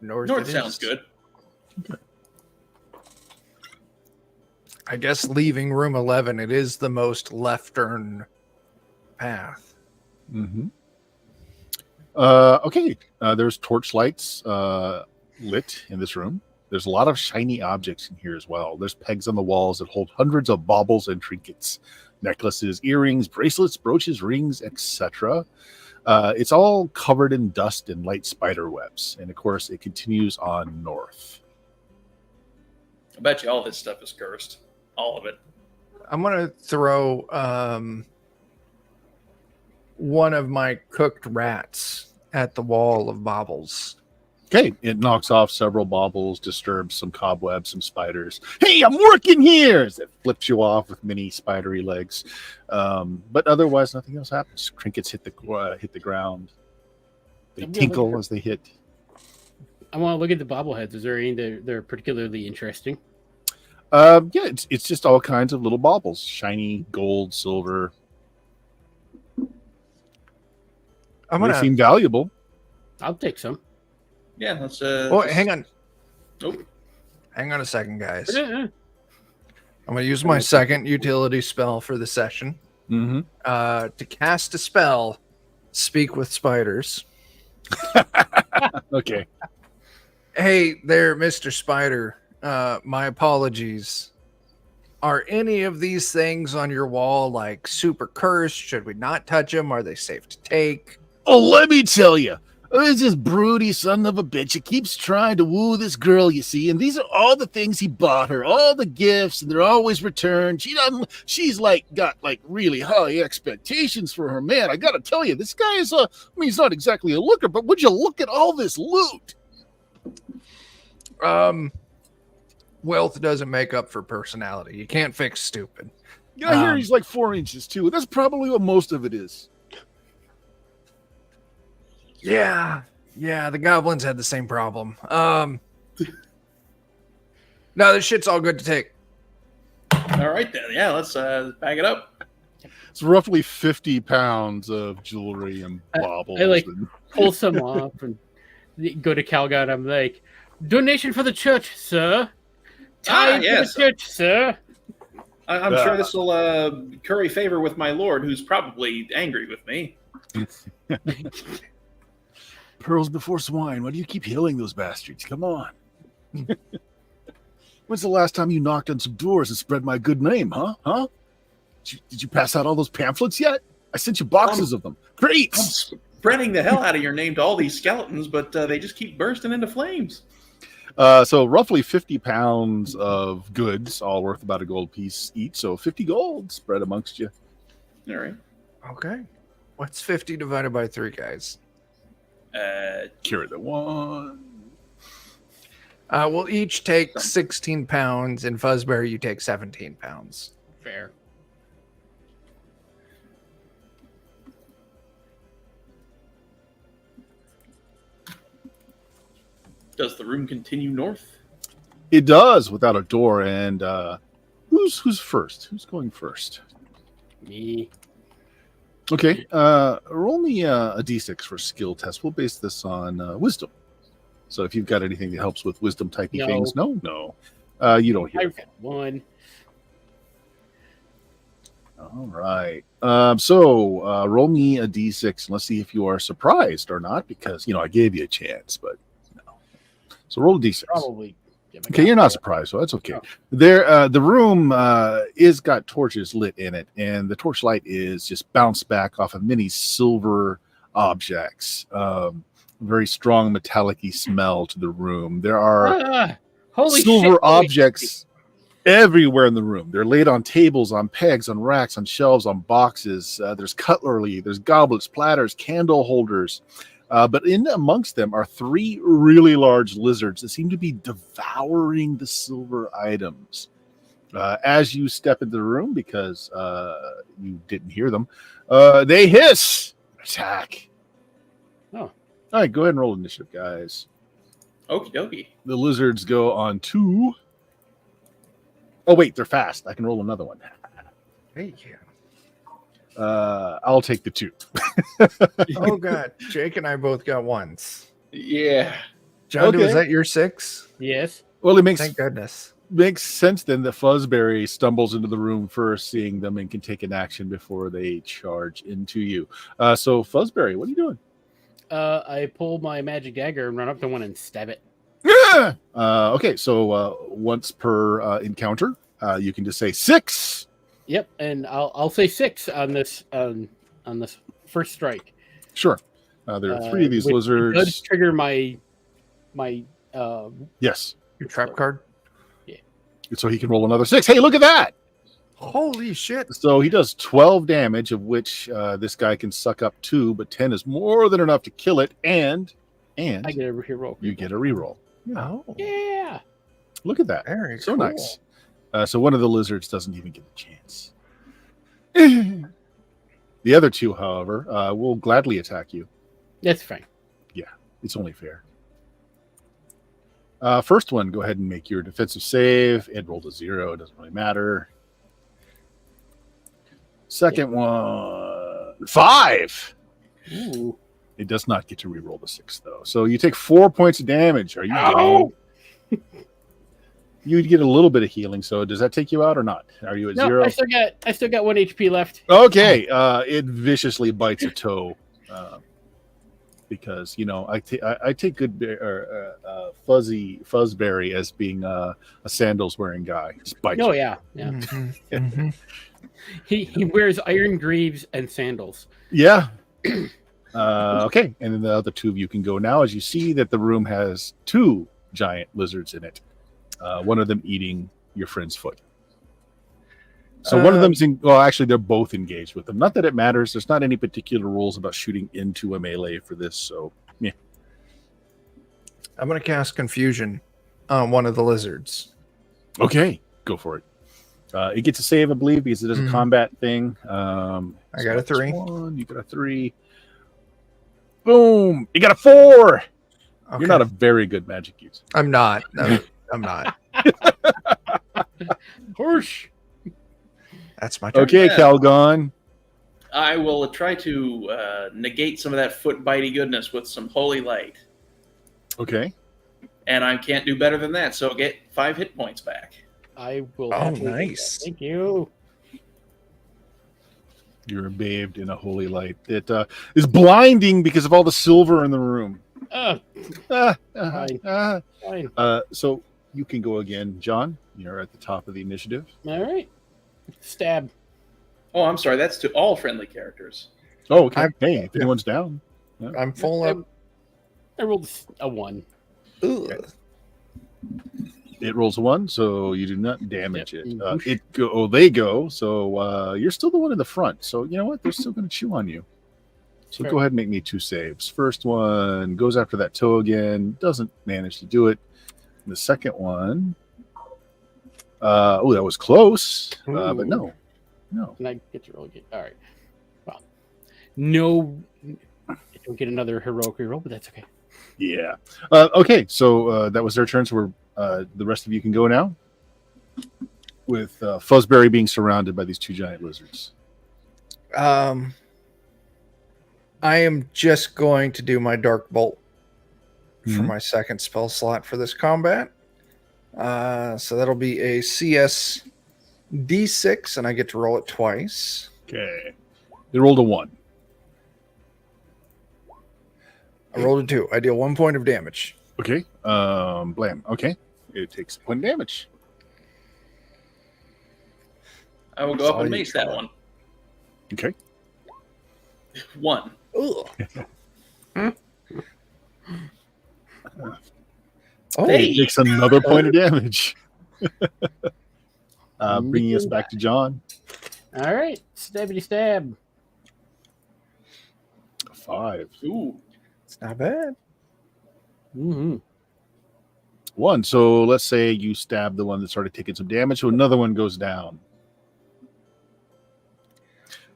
North sounds good. Okay. I guess leaving room 11, it is the most leftern path. Mm-hmm. Okay. There's torchlights lit in this room. There's a lot of shiny objects in here as well. There's pegs on the walls that hold hundreds of baubles and trinkets, necklaces, earrings, bracelets, brooches, rings, etc. It's all covered in dust and light spider webs. And of course, it continues on north. I bet you all this stuff is cursed. All of it. I'm going to throw one of my cooked rats at the wall of baubles. Okay, it knocks off several baubles, disturbs some cobwebs, some spiders. Hey, I'm working here! As it flips you off with many spidery legs. But otherwise, nothing else happens. Trinkets hit the ground. They tinkle as they hit. I want to look at the bobbleheads. Is there any that are particularly interesting? Yeah, it's just all kinds of little baubles. Shiny, gold, silver. They seem valuable. I'll take some. Yeah, let's. Hang on. Oh. Hang on a second, guys. I'm going to use my second utility spell for the session. Mm-hmm. To cast a spell, speak with spiders. Okay. Hey there, Mr. Spider. My apologies. Are any of these things on your wall like super cursed? Should we not touch them? Are they safe to take? Oh, let me tell you. There's this broody son of a bitch. He keeps trying to woo this girl, you see, and these are all the things he bought her, all the gifts, and they're always returned. She's got really high expectations for her man. I gotta tell you, this guy is he's not exactly a looker, but would you look at all this loot? Wealth doesn't make up for personality. You can't fix stupid. I hear he's like 4 inches too. That's probably what most of it is. Yeah, the goblins had the same problem. No, this shit's all good to take. All right, then. Yeah, let's bag it up. It's roughly 50 pounds of jewelry and baubles. I pull some off and go to Calgon. I'm like, donation for the church, sir. Time for the church, sir. I'm sure this will curry favor with my lord, who's probably angry with me. Pearls before swine. Why do you keep healing those bastards? Come on. When's the last time you knocked on some doors and spread my good name, huh? Did you pass out all those pamphlets yet? I sent you boxes of them. Great. I'm spreading the hell out of your name to all these skeletons, but they just keep bursting into flames. So roughly 50 pounds of goods, all worth about a gold piece each. So 50 gold spread amongst you. All right. Okay. What's 50 divided by 3, guys? Carry the one. We'll each take 16 pounds, and Fuzzberry, you take 17 pounds. Fair. Does the room continue north? It does without a door. And who's first? Who's going first? Me. Okay. Roll me a d6 for skill test. We'll base this on wisdom. So if you've got anything that helps with wisdom typey No. things, no. You don't hear. I've got one. All right. So roll me a d6 and let's see if you are surprised or not, because I gave you a chance, but no. So roll a d6. Probably. Okay, you're not surprised, so that's okay. No. There, the room is got torches lit in it, and the torchlight is just bounced back off of many silver objects. Very strong metallic-y smell to the room. There are Holy silver shit, objects everywhere in the room. They're laid on tables, on pegs, on racks, on shelves, on boxes. There's cutlery, there's goblets, platters, candle holders. But in amongst them are 3 really large lizards that seem to be devouring the silver items. As you step into the room, because you didn't hear them, they hiss. Attack. Oh. All right, go ahead and roll initiative, guys. Okie dokie. The lizards go on 2. Oh, wait, they're fast. I can roll another one. Hey, I'll take the 2. oh god, Jake and I both got ones. Yeah. John, Okay. was that your 6? Yes. Well, it makes Thank goodness. sense then that Fuzzberry stumbles into the room first, seeing them, and can take an action before they charge into you. So, Fuzzberry, what are you doing? I pull my magic dagger and run up to one and stab it. Okay, so once per encounter, you can just say 6. Yep, and I'll say 6 on this first strike. Sure. There are 3 of these which lizards. does trigger my Yes. Your trap card? So he can roll another 6. Hey, look at that! Holy shit. So he does 12 damage, of which this guy can suck up 2, but 10 is more than enough to kill it, and I get a hero. you get a reroll. Oh, Yeah. Look at that. very So cool. nice. So one of the lizards doesn't even get a chance. The other 2, however, will gladly attack you. That's fine. It's only fair. First one, go ahead and make your defensive save. It rolled a 0. It doesn't really matter. Second one, 5. Ooh. It does not get to reroll the 6, though. So you take 4 points of damage. Are you Ow! dead? You'd get a little bit of healing. So does that take you out or not? Are you at No, 0? I still got 1 HP left. Okay. It viciously bites a toe. Because I take good fuzzy Fuzzberry as being a sandals wearing guy. Just bites. Oh yeah. Mhm, mhm. He wears iron greaves and sandals. Yeah. Okay, and then the other 2 of you can go now, as you see that the room has 2 giant lizards in it. One of them eating your friend's foot. So one of them's actually they're both engaged with them. Not that it matters. There's not any particular rules about shooting into a melee for this. So yeah. I'm going to cast Confusion on one of the lizards. Okay, go for it. It gets a save, I believe, because it is a Mhm. combat thing. I got a 3. You got a 3. Boom! You got a 4. Okay. You're not a very good magic user. I'm not. I'm not. Horse. That's my turn. Okay, Yeah. Calgon. I will try to negate some of that foot bitey goodness with some holy light. Okay. And I can't do better than that, so get 5 hit points back. I will. Oh, happily do nice. that. Thank you. You're bathed in a holy light that is blinding because of all the silver in the room. Fine. So you can go again, John. You're at the top of the initiative. All right. Stab. Oh, I'm sorry, that's to all friendly characters. Oh, okay. I'm- Hey, if anyone's down. I'm full up. I rolled a 1. Ugh. It rolls a 1, so you do not damage Yep. it. They go. So you're still the one in the front. So you know what? They're still going to chew on you. So Fair. go ahead and make me 2 saves. First one goes after that toe again. Doesn't manage to do it. And the second one. That was close. But Ooh. no. And I get to roll again. All right. Well, no, I don't get another heroic reroll, but that's okay. Yeah. Okay, so that was their turn. So the rest of you can go now. With Fuzzberry being surrounded by these two giant lizards. I am just going to do my Dark Bolt for my second spell slot for this combat. So that'll be a CS D6, and I get to roll it twice. Okay. They rolled a 1. I rolled a 2. I deal 1 point of damage. Okay. Blam. Okay. It takes 1 damage. I will go up and mace that one. Okay. 1. Ugh. Hey, it takes another point of damage. Bringing us back to John. All right, stabbity stab. 5. Ooh. It's not bad. Mm-hmm. 1. So let's say you stab the one that started taking some damage, so another one goes down.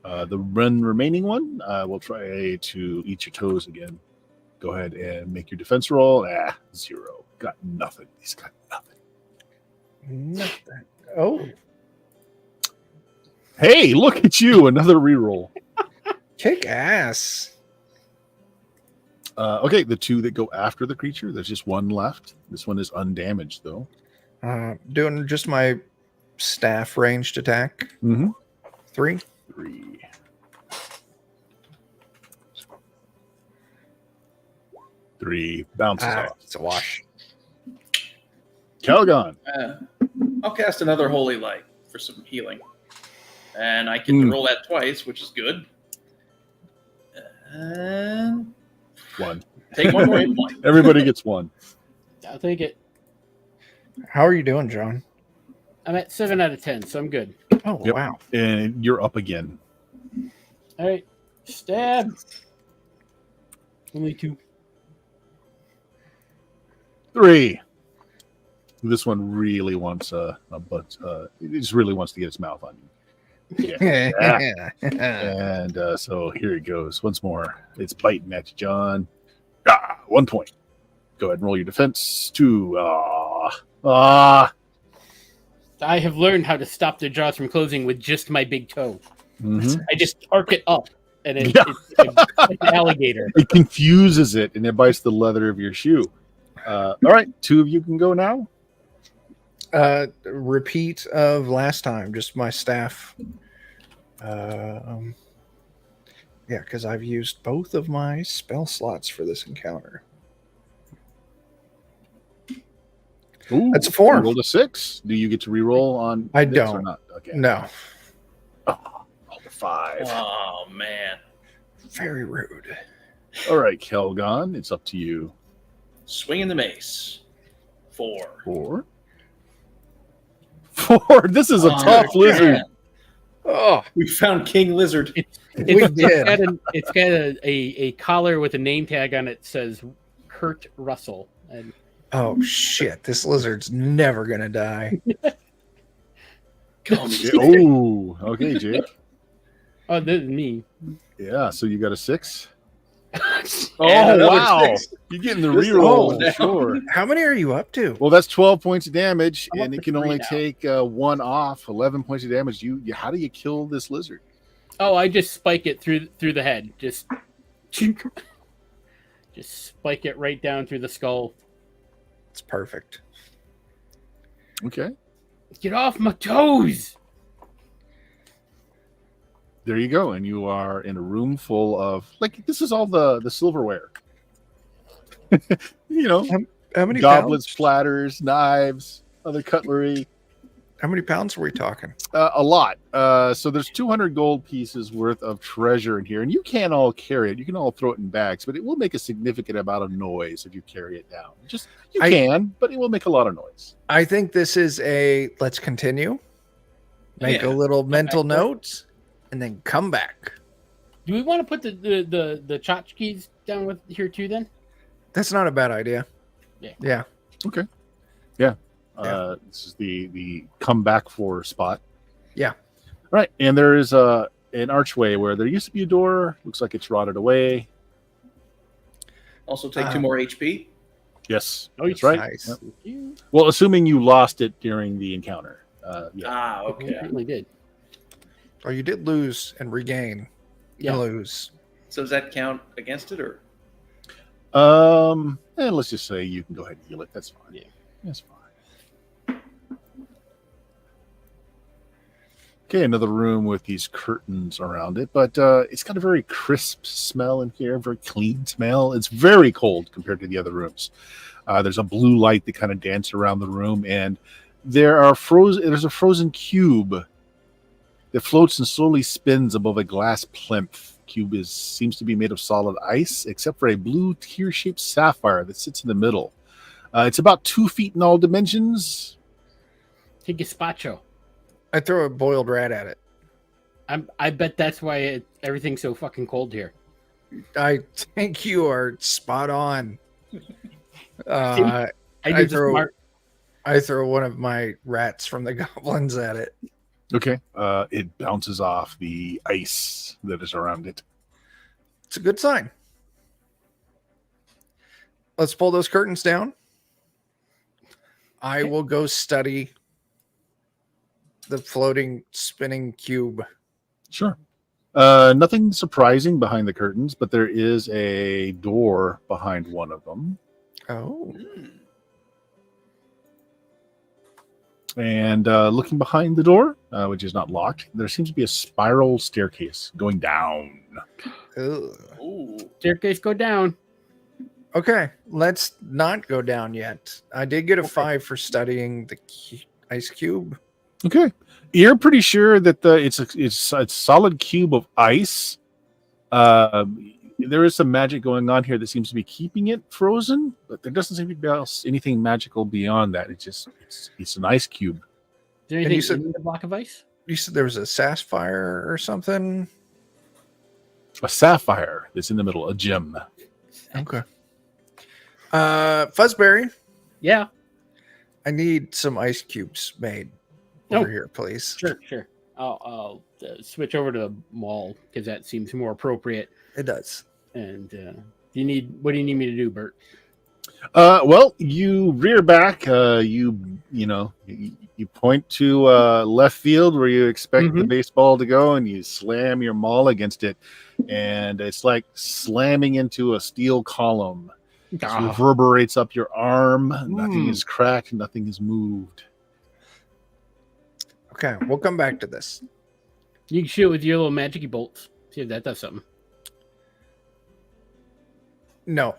The remaining one, we'll try to eat your toes again. Go ahead and make your defense roll. 0. Got nothing. He's got nothing. Nothing. Oh, Hey, look at you. Another reroll. kick ass. Okay, the 2 that go after the creature, there's just 1 left. This one is undamaged, though. Doing just my staff ranged attack. Mm-hmm. 3. 3. 3 bounces off. It's a wash. Calgon. I'll cast another Holy Light for some healing. And I can roll that twice, which is good. 1. Take 1 more hit point. Everybody gets 1. I'll take it. How are you doing, John? I'm at 7 out of 10, so I'm good. Oh, Yep. wow. And you're up again. All right, stab. Only 2. 3. This one really wants it just really wants to get its mouth on you. Yeah. And so here it goes. Once more. It's biting at you, John. 1 point. Go ahead and roll your defense. 2. I have learned how to stop their jaws from closing with just my big toe. Mm-hmm. I just arc it up, and it's like an alligator. It confuses it, and it bites the leather of your shoe. All right, 2 of you can go now. Repeat of last time, just my staff. Yeah, because I've used both of my spell slots for this encounter. Ooh, That's a 4. You rolled a 6. Do you get to reroll on? I this don't. Or not? Okay. No. Oh, rolled a 5. Oh, man. Very rude. All right, Kelgon, it's up to you. Swinging the mace. 4. 4. 4. This is a tough lizard. Man. Oh, We found King Lizard. we did. It's got a collar with a name tag on it that says Kurt Russell. And Oh, shit. This lizard's never going to die. Oh, okay, Jake. oh, this is me. Yeah, so you got a 6. And Oh, another wow. 6. You're getting the This is reroll, down. sure. How many are you up to? Well, that's 12 points of damage, I'm up and to it can 3 only now. take 1 off. 11 points of damage. How do you kill this lizard? Oh, I just spike it through the head. Just spike it right down through the skull. It's perfect. Okay. Get off my toes! There you go. And you are in a room full of, this is all the silverware. How many Goblets, pounds? platters, knives, other cutlery. How many pounds are we talking? A lot. So there's 200 gold pieces worth of treasure in here, and you can't all carry it. You can all throw it in bags, but it will make a significant amount of noise if you carry it down. You can, but it will make a lot of noise. I think this is let's continue. Make a little mental note, and then come back. Do we want to put the tchotchkes down with here too? Then That's not a bad idea. Yeah. Okay. Yeah. This is the come back for spot. Yeah. Right. And there is an archway where there used to be a door. Looks like it's rotted away. Also take 2 more HP. Yes, Oh, that's right. Nice. Yep. Well, assuming you lost it during the encounter. Yeah. Ah, We okay. certainly did. Oh, you did lose and regain Yeah. and lose. So does that count against it, or? Let's just say you can go ahead and heal it. That's fine. Yeah. That's fine. Okay, another room with these curtains around it, but it's got a very crisp smell in here, very clean smell. It's very cold compared to the other rooms. There's a blue light that kind of dances around the room, and there's a frozen cube that floats and slowly spins above a glass plinth. Cube seems to be made of solid ice, except for a blue tear-shaped sapphire that sits in the middle. It's about 2 feet in all dimensions. Take a gazpacho. I throw a boiled rat at it. I bet that's why everything's so fucking cold here. I think you are spot on. I I do the throw- smart. I throw one of my rats from the goblins at it. Okay. It bounces off the ice that is around it. It's a good sign. Let's pull those curtains down. I will go study the floating, spinning cube. Sure. Nothing surprising behind the curtains, but there is a door behind one of them. Oh. And looking behind the door, which is not locked, there seems to be a spiral staircase going down. Ugh. Ooh. Staircase go down. Okay, let's not go down yet. I did get a 5 for studying the ice cube. Okay. You're pretty sure that it's a solid cube of ice. There is some magic going on here that seems to be keeping it frozen, but there doesn't seem to be anything magical beyond that. It's an ice cube. Is there And anything you said- in the block of ice? You said there was a sapphire or something? A sapphire that's in the middle, a gem. Okay. Fuzzberry, Yeah. I need some ice cubes made Oh. over here, please. Sure. I'll switch over to the mall because that seems more appropriate. It does. And what do you need me to do, Bert? Well, you rear back. You point to left field where you expect the baseball to go, and you slam your maul against it, and it's like slamming into a steel column. It reverberates up your arm. Nothing is cracked. Nothing is moved. Okay, we'll come back to this. You can shoot it with your little magic bolts. See if that does something. No,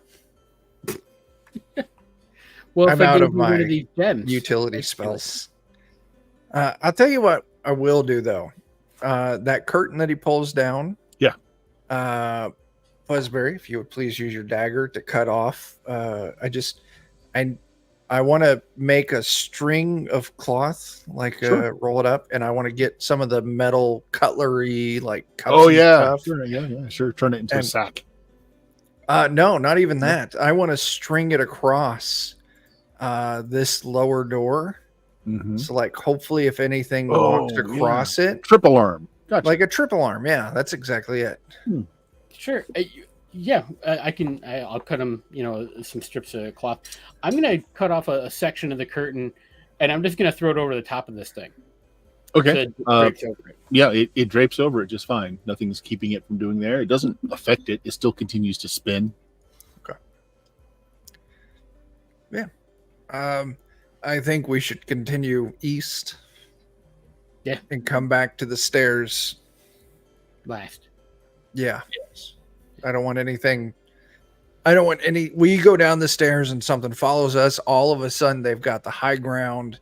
Well, I'm if I out give of you one my of these gems, utility that's spells. I'll tell you what I will do, though. That curtain that he pulls down. Yeah. Fuzzberry, if you would please use your dagger to cut off. I want to make a string of cloth, like Sure. roll it up, and I want to get some of the metal cutlery, like cups Oh and yeah, stuff. sure. Turn it into a And- sack. No, not even that. I want to string it across this lower door. Mhm. So, like, hopefully, if anything wants to Oh, cross it, Triple arm. Gotcha. like a triple arm. Yeah, that's exactly it. Sure. I can. I'll cut them. Some strips of cloth. I'm gonna cut off a section of the curtain, and I'm just gonna throw it over the top of this thing. Okay. So it drapes over it. Yeah, it drapes over it just fine. Nothing's keeping it from doing there. It doesn't affect it. It still continues to spin. I think we should continue east. Yeah. And come back to the stairs. Last. Yeah. I don't want anything. We go down the stairs and something follows us. All of a sudden, they've got the high ground.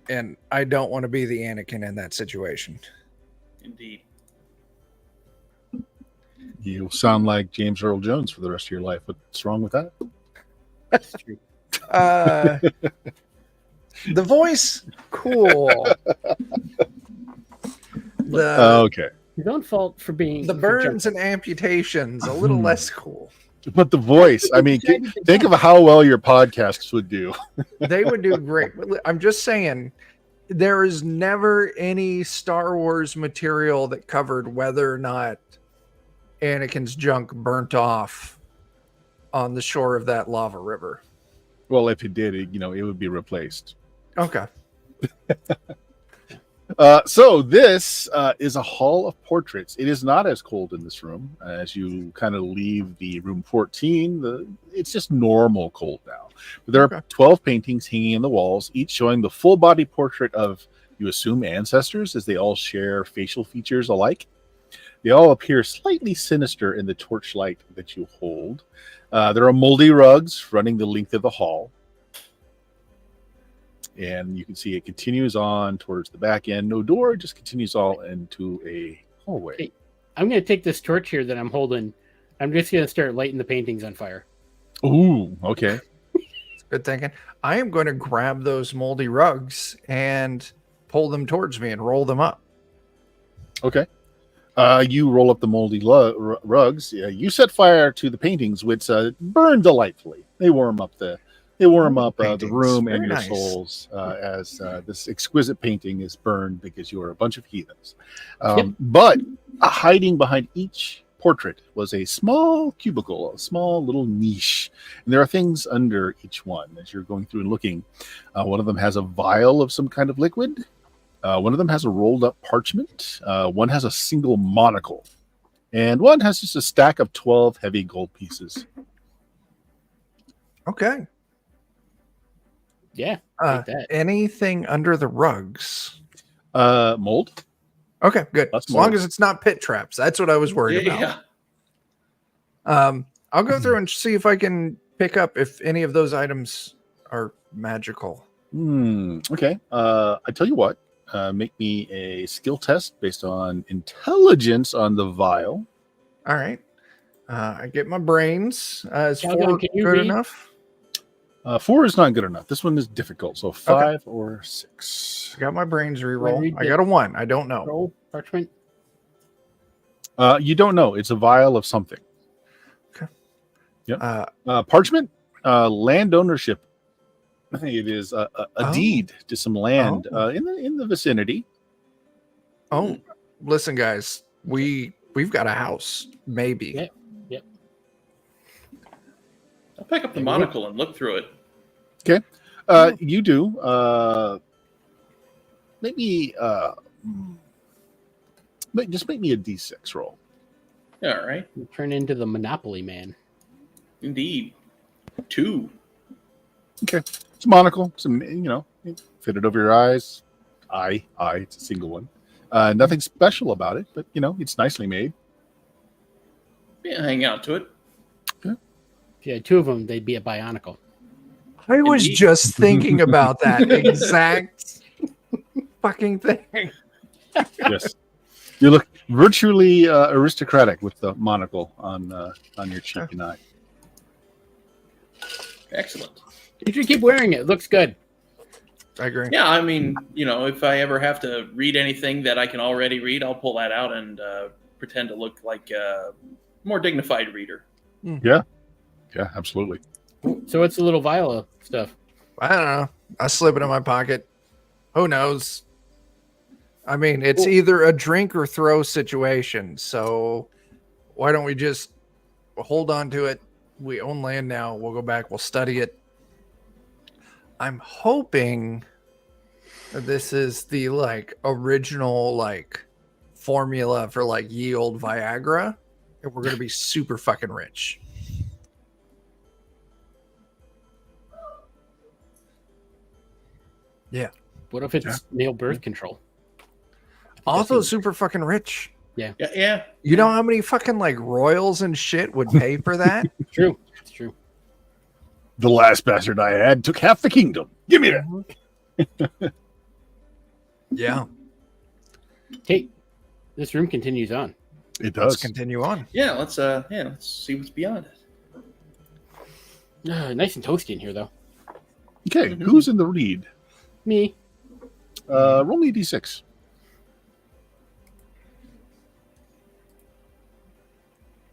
And I don't want to be the Anakin in that situation. Indeed. You'll sound like James Earl Jones for the rest of your life. What's wrong with that? That's true. The voice, cool. Okay. Your own fault for being The burns and amputations, a little less cool. But the voice, I mean, think of how well your podcasts would do. They would do great. But I'm just saying, there is never any Star Wars material that covered whether or not Anakin's junk burnt off on the shore of that lava river. Well, if it did, it would be replaced. Okay. So this is a hall of portraits. It is not as cold in this room. As you kind of leave the room 14, it's just normal cold now. But there are 12 paintings hanging in the walls, each showing the full body portrait of, you assume, ancestors, as they all share facial features alike. They all appear slightly sinister in the torchlight that you hold. There are moldy rugs running the length of the hall. And you can see it continues on towards the back end. No door, just continues all into a hallway. Hey, I'm going to take this torch here that I'm holding. I'm just going to start lighting the paintings on fire. Ooh, okay. Good thinking. I am going to grab those moldy rugs and pull them towards me and roll them up. Okay. You roll up the moldy rugs. You set fire to the paintings, which burn delightfully. They warm up the room and your souls as this exquisite painting is burned because you are a bunch of heathens. But hiding behind each portrait was a small cubicle, a small little niche. And there are things under each one as you're going through and looking. One of them has a vial of some kind of liquid. One of them has a rolled up parchment. One has a single monocle. And one has just a stack of 12 heavy gold pieces. Okay. Yeah. Like that. Anything under the rugs? Mold. Okay, good. That's as long mold. as it's not pit traps. That's what I was worried about. I'll go through and see if I can pick up if any of those items are magical. Okay. I tell you what. Make me a skill test based on intelligence on the vial. All right. I get my brains. Is Calgon, 4 can you good read? enough? 4 is not good enough. This one is difficult. So 5 or 6. I got my brains Read reroll. I the- got a 1. I don't know. Roll parchment. You don't know. It's a vial of something. Okay. Yep. Parchment, land ownership. I think it is a deed to some land in the vicinity. Oh, listen, guys. We've got a house. Maybe. Yeah. Yep. I'll pick up the monocle and look through it. Okay. You do. Maybe just make me a D6 roll. All right. You turn into the Monopoly man. Indeed. 2. Okay. It's a monocle. Some, fit it over your eyes. Eye. It's a single one. Nothing special about it, but it's nicely made. Yeah, hang out to it. If you had 2 of them, they'd be a bionicle. I was Indeed. just thinking about that exact fucking thing. Yes. You look virtually aristocratic with the monocle on your cheek and eye. Excellent. You should keep wearing it. It looks good. I agree. Yeah, I mean, if I ever have to read anything that I can already read, I'll pull that out and pretend to look like a more dignified reader. Yeah, absolutely. So what's the little vial of stuff? I don't know. I slip it in my pocket. Who knows? I mean, it's either a drink or throw situation. So why don't we just hold on to it? We own land now. We'll go back. We'll study it. I'm hoping that this is the original formula for ye old Viagra, and we're gonna be super fucking rich. Yeah. What if it's male birth control? Also super fucking rich. Yeah. You know how many fucking royals and shit would pay for that? True. It's true. The last bastard I had took half the kingdom. Give me that. Yeah. Hey, this room continues on. It Let's does. continue on. Yeah, let's see what's beyond it. Nice and toasty in here, though. Okay, who's in the lead? Me. Roll me a D6.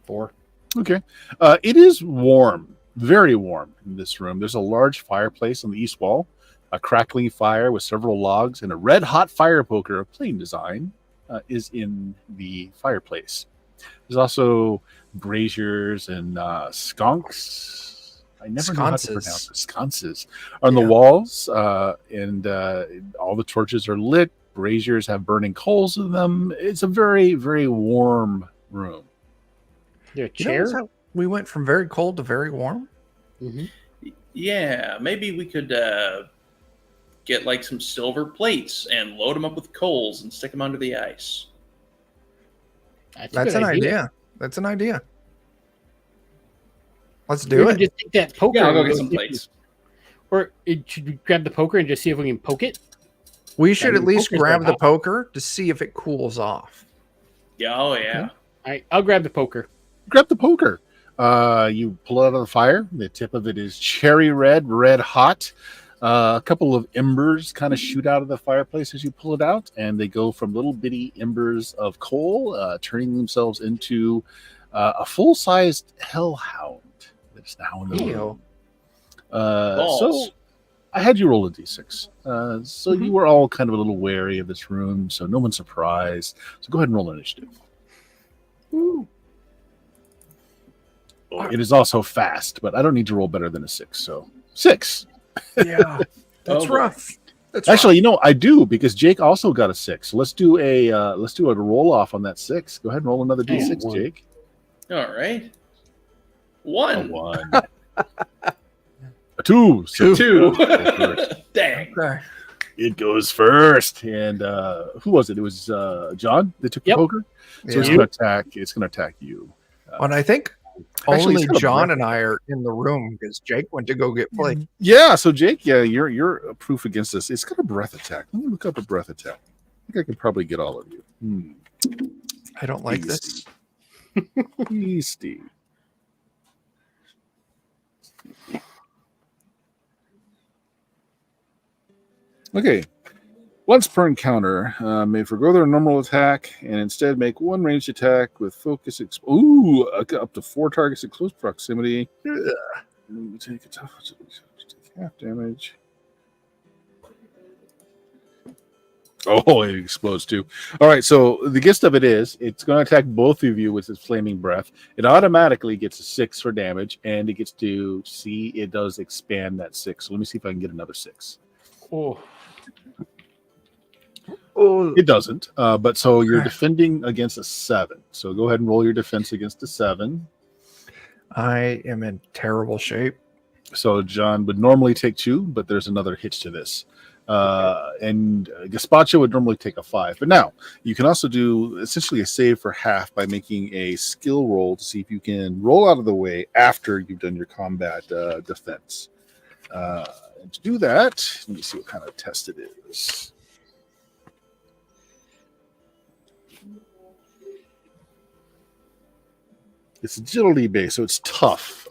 Four. Okay. It is warm, very warm in this room. There's a large fireplace on the east wall, a crackling fire with several logs, and a red-hot fire poker of plain design is in the fireplace. There's also braziers and sconks. I never know how to pronounce it. Sconces on the walls, and all the torches are lit. Braziers have burning coals in them. It's a very, very warm room. There a chair? How we went from very cold to very warm? Mm-hmm. Yeah, maybe we could get like some silver plates and load them up with coals and stick them under the ice. That's an idea. That's an idea. Let's do it. Just take that poker. Yeah, I'll go get some plates. Or should we grab the poker and just see if we can poke it? We should at least grab the poker to see if it cools off. Yeah, oh yeah. All right, I'll grab the poker. Grab the poker. You pull it out of the fire. The tip of it is cherry red, red hot. A couple of embers kind of shoot out of the fireplace as you pull it out, and they go from little bitty embers of coal, turning themselves into a full-sized hellhound that's now in the room. So I had you roll a d6. So you were all kind of a little wary of this room, so no one's surprised. So go ahead and roll initiative. Ooh. Oh, it is also fast, but I don't need to roll better than a 6. So 6. Yeah, that's rough. That's actually, you know, I do because Jake also got a 6. So let's do a roll off on that 6. Go ahead and roll another d6, Jake. All right. 1. A 1. A 2. So 2. Dang. Okay. It goes first. And who was it? It was John that took the poker. So it's going to attack you. And I think only John and I are in the room because Jake went to go get plate. Yeah, so Jake, you're proof against this. It's got a breath attack. Let me look up a breath attack. I think I can probably get all of you. I don't like this. Easy. Okay. Once per encounter, may forgo their normal attack and instead make one ranged attack with focus. Up to 4 targets in close proximity. Take half damage. Oh, it explodes too. All right, so the gist of it is it's going to attack both of you with its flaming breath. It automatically gets a 6 for damage, and it gets to see it does expand that 6. So let me see if I can get another 6. Oh, it doesn't. But so you're defending against a 7. So go ahead and roll your defense against a 7. I am in terrible shape. So John would normally take 2, but there's another hitch to this. And Gazpacho would normally take a 5. But now you can also do essentially a save for half by making a skill roll to see if you can roll out of the way after you've done your combat defense. And to do that, let me see what kind of test it is. It's agility based, so it's tough.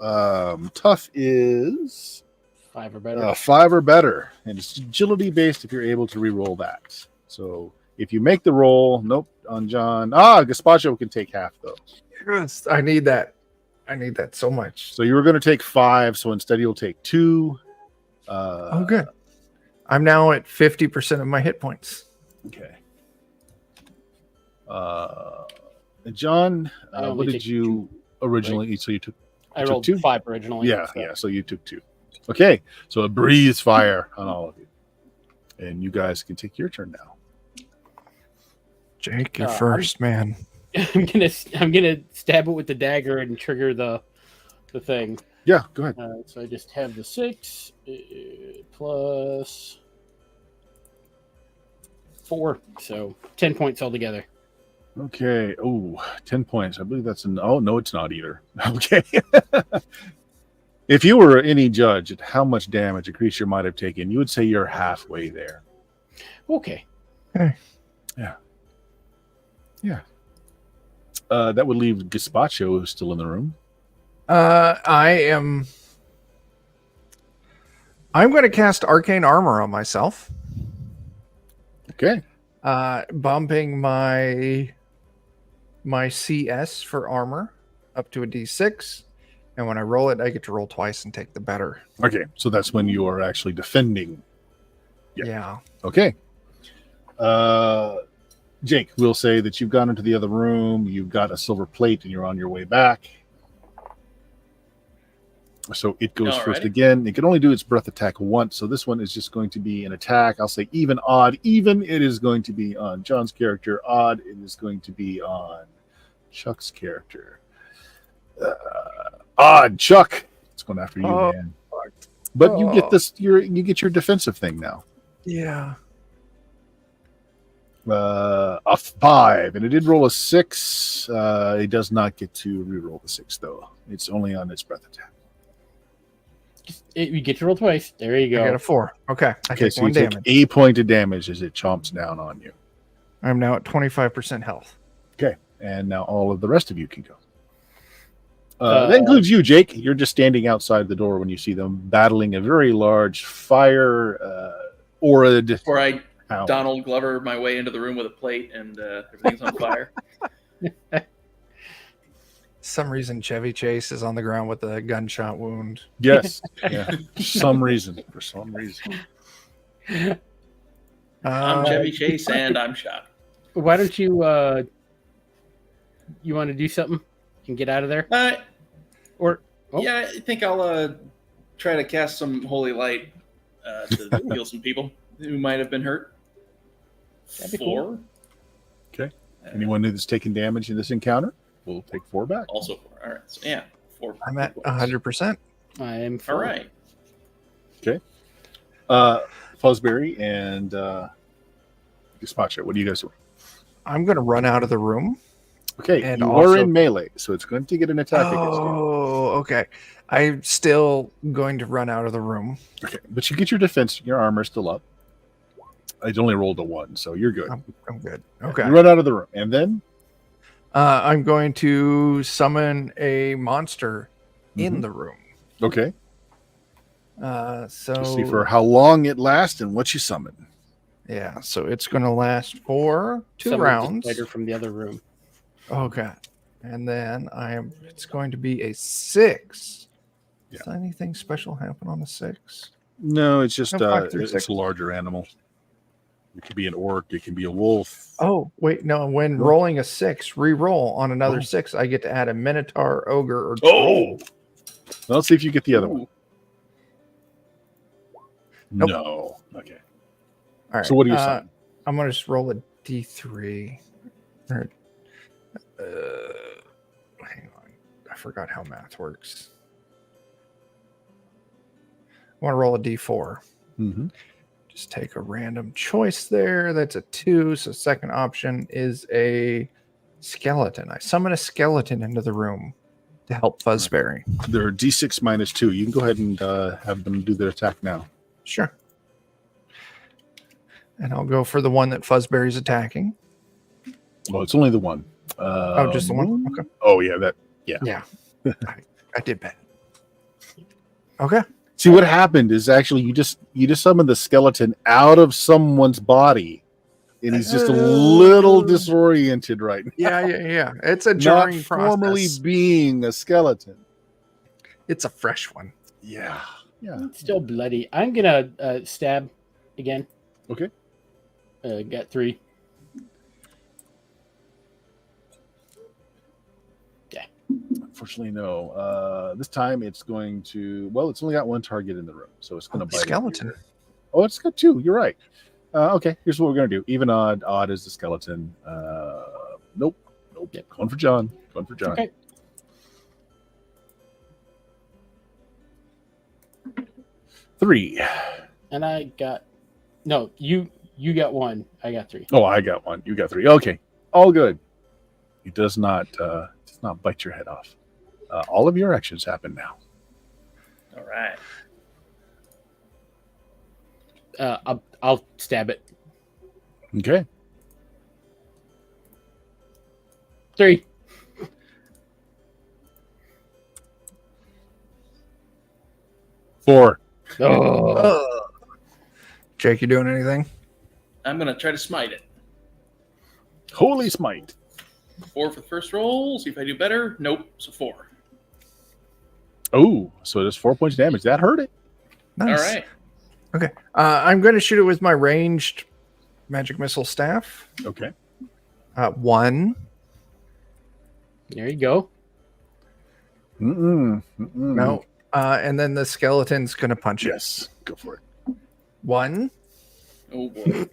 Tough is 5 or better. 5 or better, and it's agility based if you're able to re-roll that. So if you make the roll, nope, on John. Gazpacho can take half though. Yes, I need that. I need that so much. So you were going to take 5, so instead you'll take 2. Oh, good. I'm now at 50% of my hit points. Okay. John, what did you originally? So you took. I rolled 2? 5 originally. Yeah. So you took 2. Okay, so it breathes fire on all of you, and you guys can take your turn now. Jake, you're first, man. I'm gonna stab it with the dagger and trigger the thing. Yeah, go ahead. So I just have the 6 plus 4, so 10 points altogether. Okay. 10 points. I believe that's oh, no, it's not either. Okay. If you were any judge at how much damage a creature might have taken, you would say you're halfway there. Okay. Yeah. That would leave Gazpacho still in the room. I'm going to cast Arcane Armor on myself. Okay. Bumping my CS for armor up to a D6. And when I roll it, I get to roll twice and take the better. Okay. So that's when you are actually defending. Yeah. Okay. Jake, we'll say that you've gone into the other room, you've got a silver plate, and you're on your way back. So it goes first Alrighty. again. It can only do its breath attack once, so this one is just going to be an attack. I'll say even, odd. Even, it is going to be on John's character. Odd, it is going to be on Chuck's character. Odd, Chuck. It's going after you, man. But you get this. You get your defensive thing now. Yeah. A 5, and it did roll a 6. It does not get to reroll the 6 though. It's only on its breath attack. You get to roll twice. There you go. I got a 4. Okay. I take So 1 you take damage. a point of damage as it chomps down on you. I'm now at 25% health. Okay, and now all of the rest of you can go. That includes you, Jake. You're just standing outside the door when you see them battling a very large fire auraed. Before I hound. Donald Glover my way into the room with a plate and everything's on fire. Some reason Chevy Chase is on the ground with a gunshot wound. Yes, yeah. For some reason. I'm Chevy Chase and I'm shot. Why don't you you want to do something and get out of there? Or Yeah, I think I'll try to cast some holy light to heal some people who might have been hurt. That'd be 4. cool. Okay. Anyone who's taken damage in this encounter will take 4 back. Also 4. All right. So yeah, 4. I'm at 100%. I am All right. Fuzzberry and Gazpacho, what are you guys doing? I'm going to run out of the room. Okay, And you also- are in melee, so it's going to get an attack against you. Oh, okay. I'm still going to run out of the room. Okay, but you get your defense, your armor still up. I only rolled a 1, so you're good. I'm good. Okay. You run out of the room, and then I'm going to summon a monster in Mhm. the room. okay, So let's see for how long it lasts and what you summon. yeah, so it's going to last for 2 Summon the rounds. spider from the other room. Okay, and then it's going to be a 6. Yeah. Does anything special happen on a 6? No, it's just No, 5 through it's 6. a larger animal. It could be an orc, it can be a wolf. Oh wait, no. When No. rolling a 6, re-roll on another Oh. 6. I get to add a minotaur, ogre, or Oh! Well, let's see if you get the other one. Nope. No. Okay. All right. So what do you summon? I'm gonna just roll a d3. Or, hang on, I forgot how math works. I want to roll a d4. Mm-hmm. Just take a random choice there. That's a 2. So second option is a skeleton. I summon a skeleton into the room to help Fuzzberry. They're D6 minus 2. You can go ahead and have them do their attack now. Sure. And I'll go for the one that Fuzzberry's attacking. Well, it's only the one. Just the one? Okay. Oh, yeah. Yeah. I did bad. Okay. See, what happened is actually you just summoned the skeleton out of someone's body, and he's just a little disoriented right now. Yeah. It's a Not jarring formally process. being a skeleton. It's a fresh one. Yeah. It's still bloody. I'm gonna stab again. Okay. Got 3. Unfortunately, no. This time it's going to. Well, it's only got one target in the room, so it's going to bite. Skeleton. Oh, it's got 2. You're right. Okay, here's what we're going to do. Even, odd. Odd is the skeleton. Nope. Yep. Going for John. Okay. Three. And I got you got 1. I got 3. Oh, I got 1. You got 3. Okay, all good. It does not bite your head off. All of your actions happen now. All right. I'll stab it. Okay. 3. Four. Oh, Jake, you doing anything? I'm going to try to smite it. Holy smite. 4 for the first roll. See if I do better. Nope. So 4. Oh, so there's 4 points of damage. That hurt it. Nice. All right. Okay. I'm going to shoot it with my ranged magic missile staff. Okay. 1. There you go. No. And then the skeleton's going to punch it. Yes, go for it. 1. Oh boy.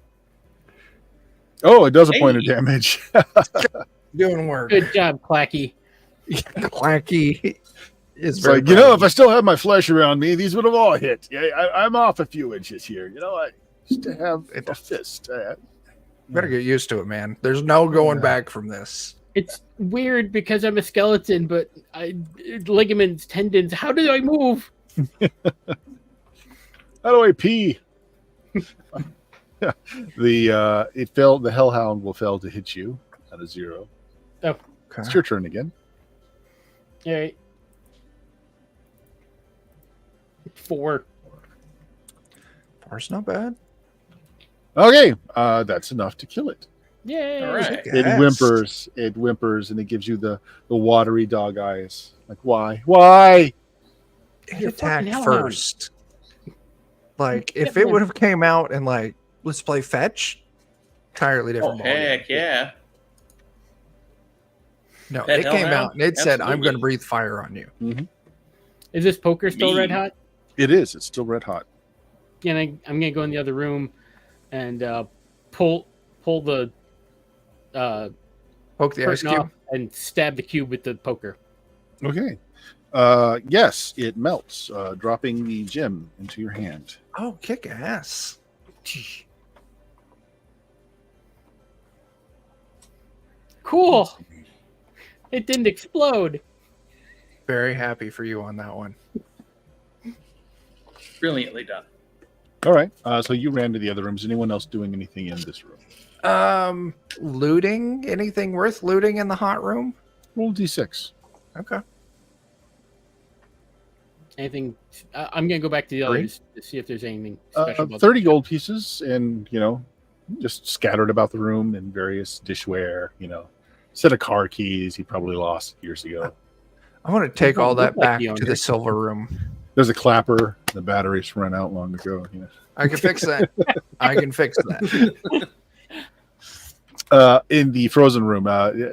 Oh, it does a Hey. point of damage. Doing work. Good job, Clacky. Clacky is It's very like, if proud. I still had my flesh around me, these would have all hit. Yeah, I'm off a few inches here. I used to have a fist. Better get used to it, man. There's no going back from this. It's weird because I'm a skeleton, but ligaments, tendons. How do I move? How do I pee? The Hellhound will fail to hit you at a 0. Oh, Okay. It's your turn again. all right. 4. 4's not bad. Okay, that's enough to kill it. Yay! All right. It Yes. whimpers, and it gives you the watery dog eyes. Like, why? It You're attacked fucking hellhound. first. Like, Yeah, if it man. would have came out and like, let's play fetch, entirely Oh different ballgame. heck yeah. No, That it came hellhound? out and it said, "I'm going to Absolutely. breathe fire on you." Is this poker still Me. red hot? It is. It's still red hot. And I'm gonna go in the other room and pull the Poke the ice curtain cube. off and stab the cube with the poker. Okay. Yes, it melts, dropping the gem into your hand. Oh, kick ass! Cool. It didn't explode. Very happy for you on that one. Brilliantly done. All right. So you ran to the other rooms. Anyone else doing anything in this room? Looting? Anything worth looting in the hot room? Roll D6. Okay. Anything? I'm gonna go back to the Three? others to see if there's anything special. About 30 gold pieces, and just scattered about the room in various dishware. Set of car keys he probably lost years ago. I want to take don't all that look like back the to owner. the silver room. There's a clapper. The batteries ran out long ago. I can fix that. I can fix that. In the frozen room,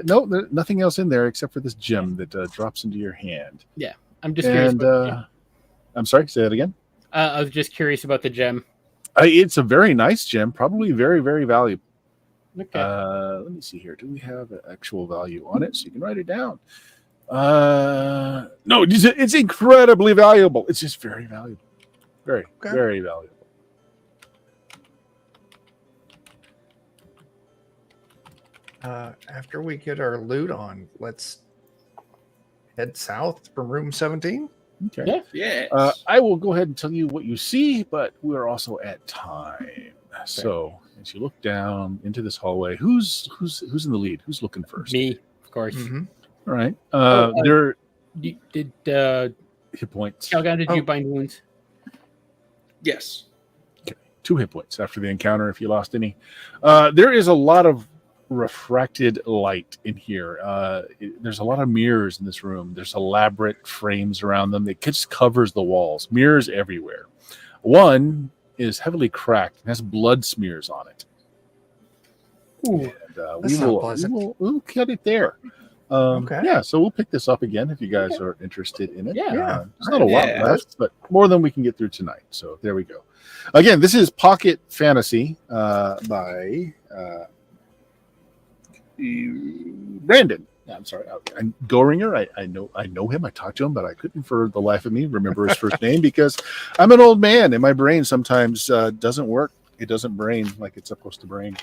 no, nothing else in there except for this gem that drops into your hand. I'm just curious. And About the gem. I'm sorry, say that again. I was just curious about the gem. It's a very nice gem, probably very, very valuable. Okay. Let me see here. Do we have an actual value on it so you can write it down? No, it's incredibly valuable. It's just very valuable. Very, Okay. very valuable. After we get our loot on, let's head south from room 17. Okay. Yeah. Yeah. I will go ahead and tell you what you see, but we're also at time. So as you look down into this hallway, who's in the lead? Who's looking first? Me, of course. Mm-hmm. All right. Oh, There Did hit points. Calgon, did Oh. you bind wounds? Yes. 2 hit points after the encounter if you lost any. There is a lot of refracted light in here. There's a lot of mirrors in this room. There's elaborate frames around them. It just covers the walls. Mirrors everywhere. One is heavily cracked and has blood smears on it. Ooh. And That's not pleasant. we'll cut it there. Okay. Yeah, so we'll pick this up again if you guys are interested in it. Yeah. Yeah. There's not a lot Yeah. left, but more than we can get through tonight. So there we go. Again, this is Pocket Fantasy by Brandon. I'm sorry, Goringer. I know him. I talked to him, but I couldn't for the life of me remember his first name because I'm an old man and my brain sometimes doesn't work. It doesn't brain like it's supposed to brain.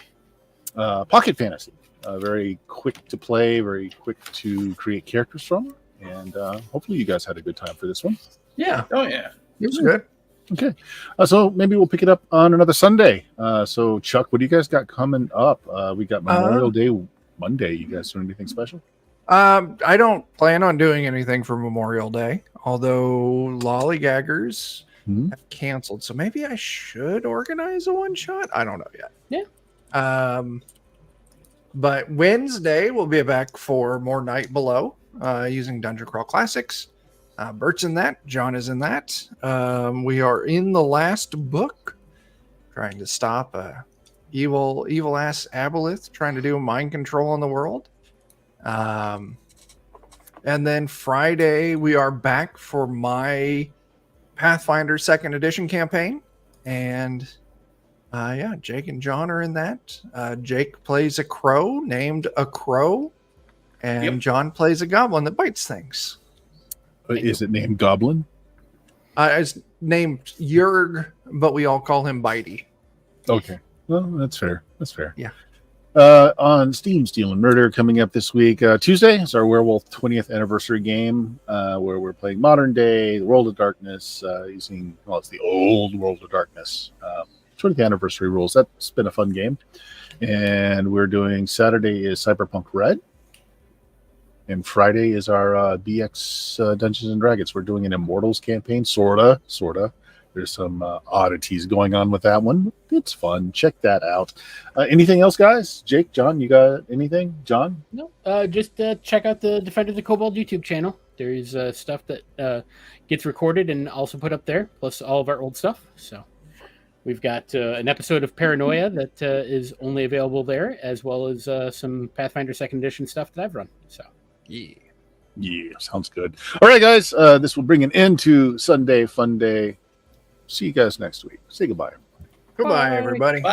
Pocket Fantasy, very quick to play, very quick to create characters from, and hopefully you guys had a good time for this one. Yeah, Oh yeah. it was good. Okay, so maybe we'll pick it up on another Sunday. So Chuck, what do you guys got coming up? We got Memorial Day Monday. You guys doing anything special? I don't plan on doing anything for Memorial Day, although Lollygaggers have canceled. So maybe I should organize a one shot. I don't know yet. Yeah. But Wednesday we'll be back for more Night Below using Dungeon Crawl Classics. Bert's in that. John is in that. We are in the last book, trying to stop a evil ass aboleth trying to do mind control on the world. And then Friday we are back for my Pathfinder 2nd Edition campaign, and yeah, Jake and John are in that. Jake plays a crow named a crow, and Yep. John plays a goblin that bites things. Is it named Goblin? It's named Jurg, but we all call him Bitey. Okay. Well, that's fair. That's fair. Yeah. On Steam, Steel and Murder coming up this week. Tuesday is our Werewolf 20th anniversary game, where we're playing modern day, the World of Darkness, using, well, it's the old World of Darkness. 20th anniversary rules. That's been a fun game. And we're doing Saturday is Cyberpunk Red. And Friday is our BX Dungeons and Dragons. We're doing an Immortals campaign, sorta. There's some oddities going on with that one. It's fun. Check that out. Anything else, guys? Jake, John, you got anything? John? No, just check out the Defender of the Cobalt YouTube channel. There's stuff that gets recorded and also put up there, plus all of our old stuff. So we've got an episode of Paranoia that is only available there, as well as some Pathfinder 2nd Edition stuff that I've run. So Yeah, sounds good. All right, guys. This will bring an end to Sunday Fun Day. See you guys next week. Say goodbye. Goodbye, Bye. everybody. Bye.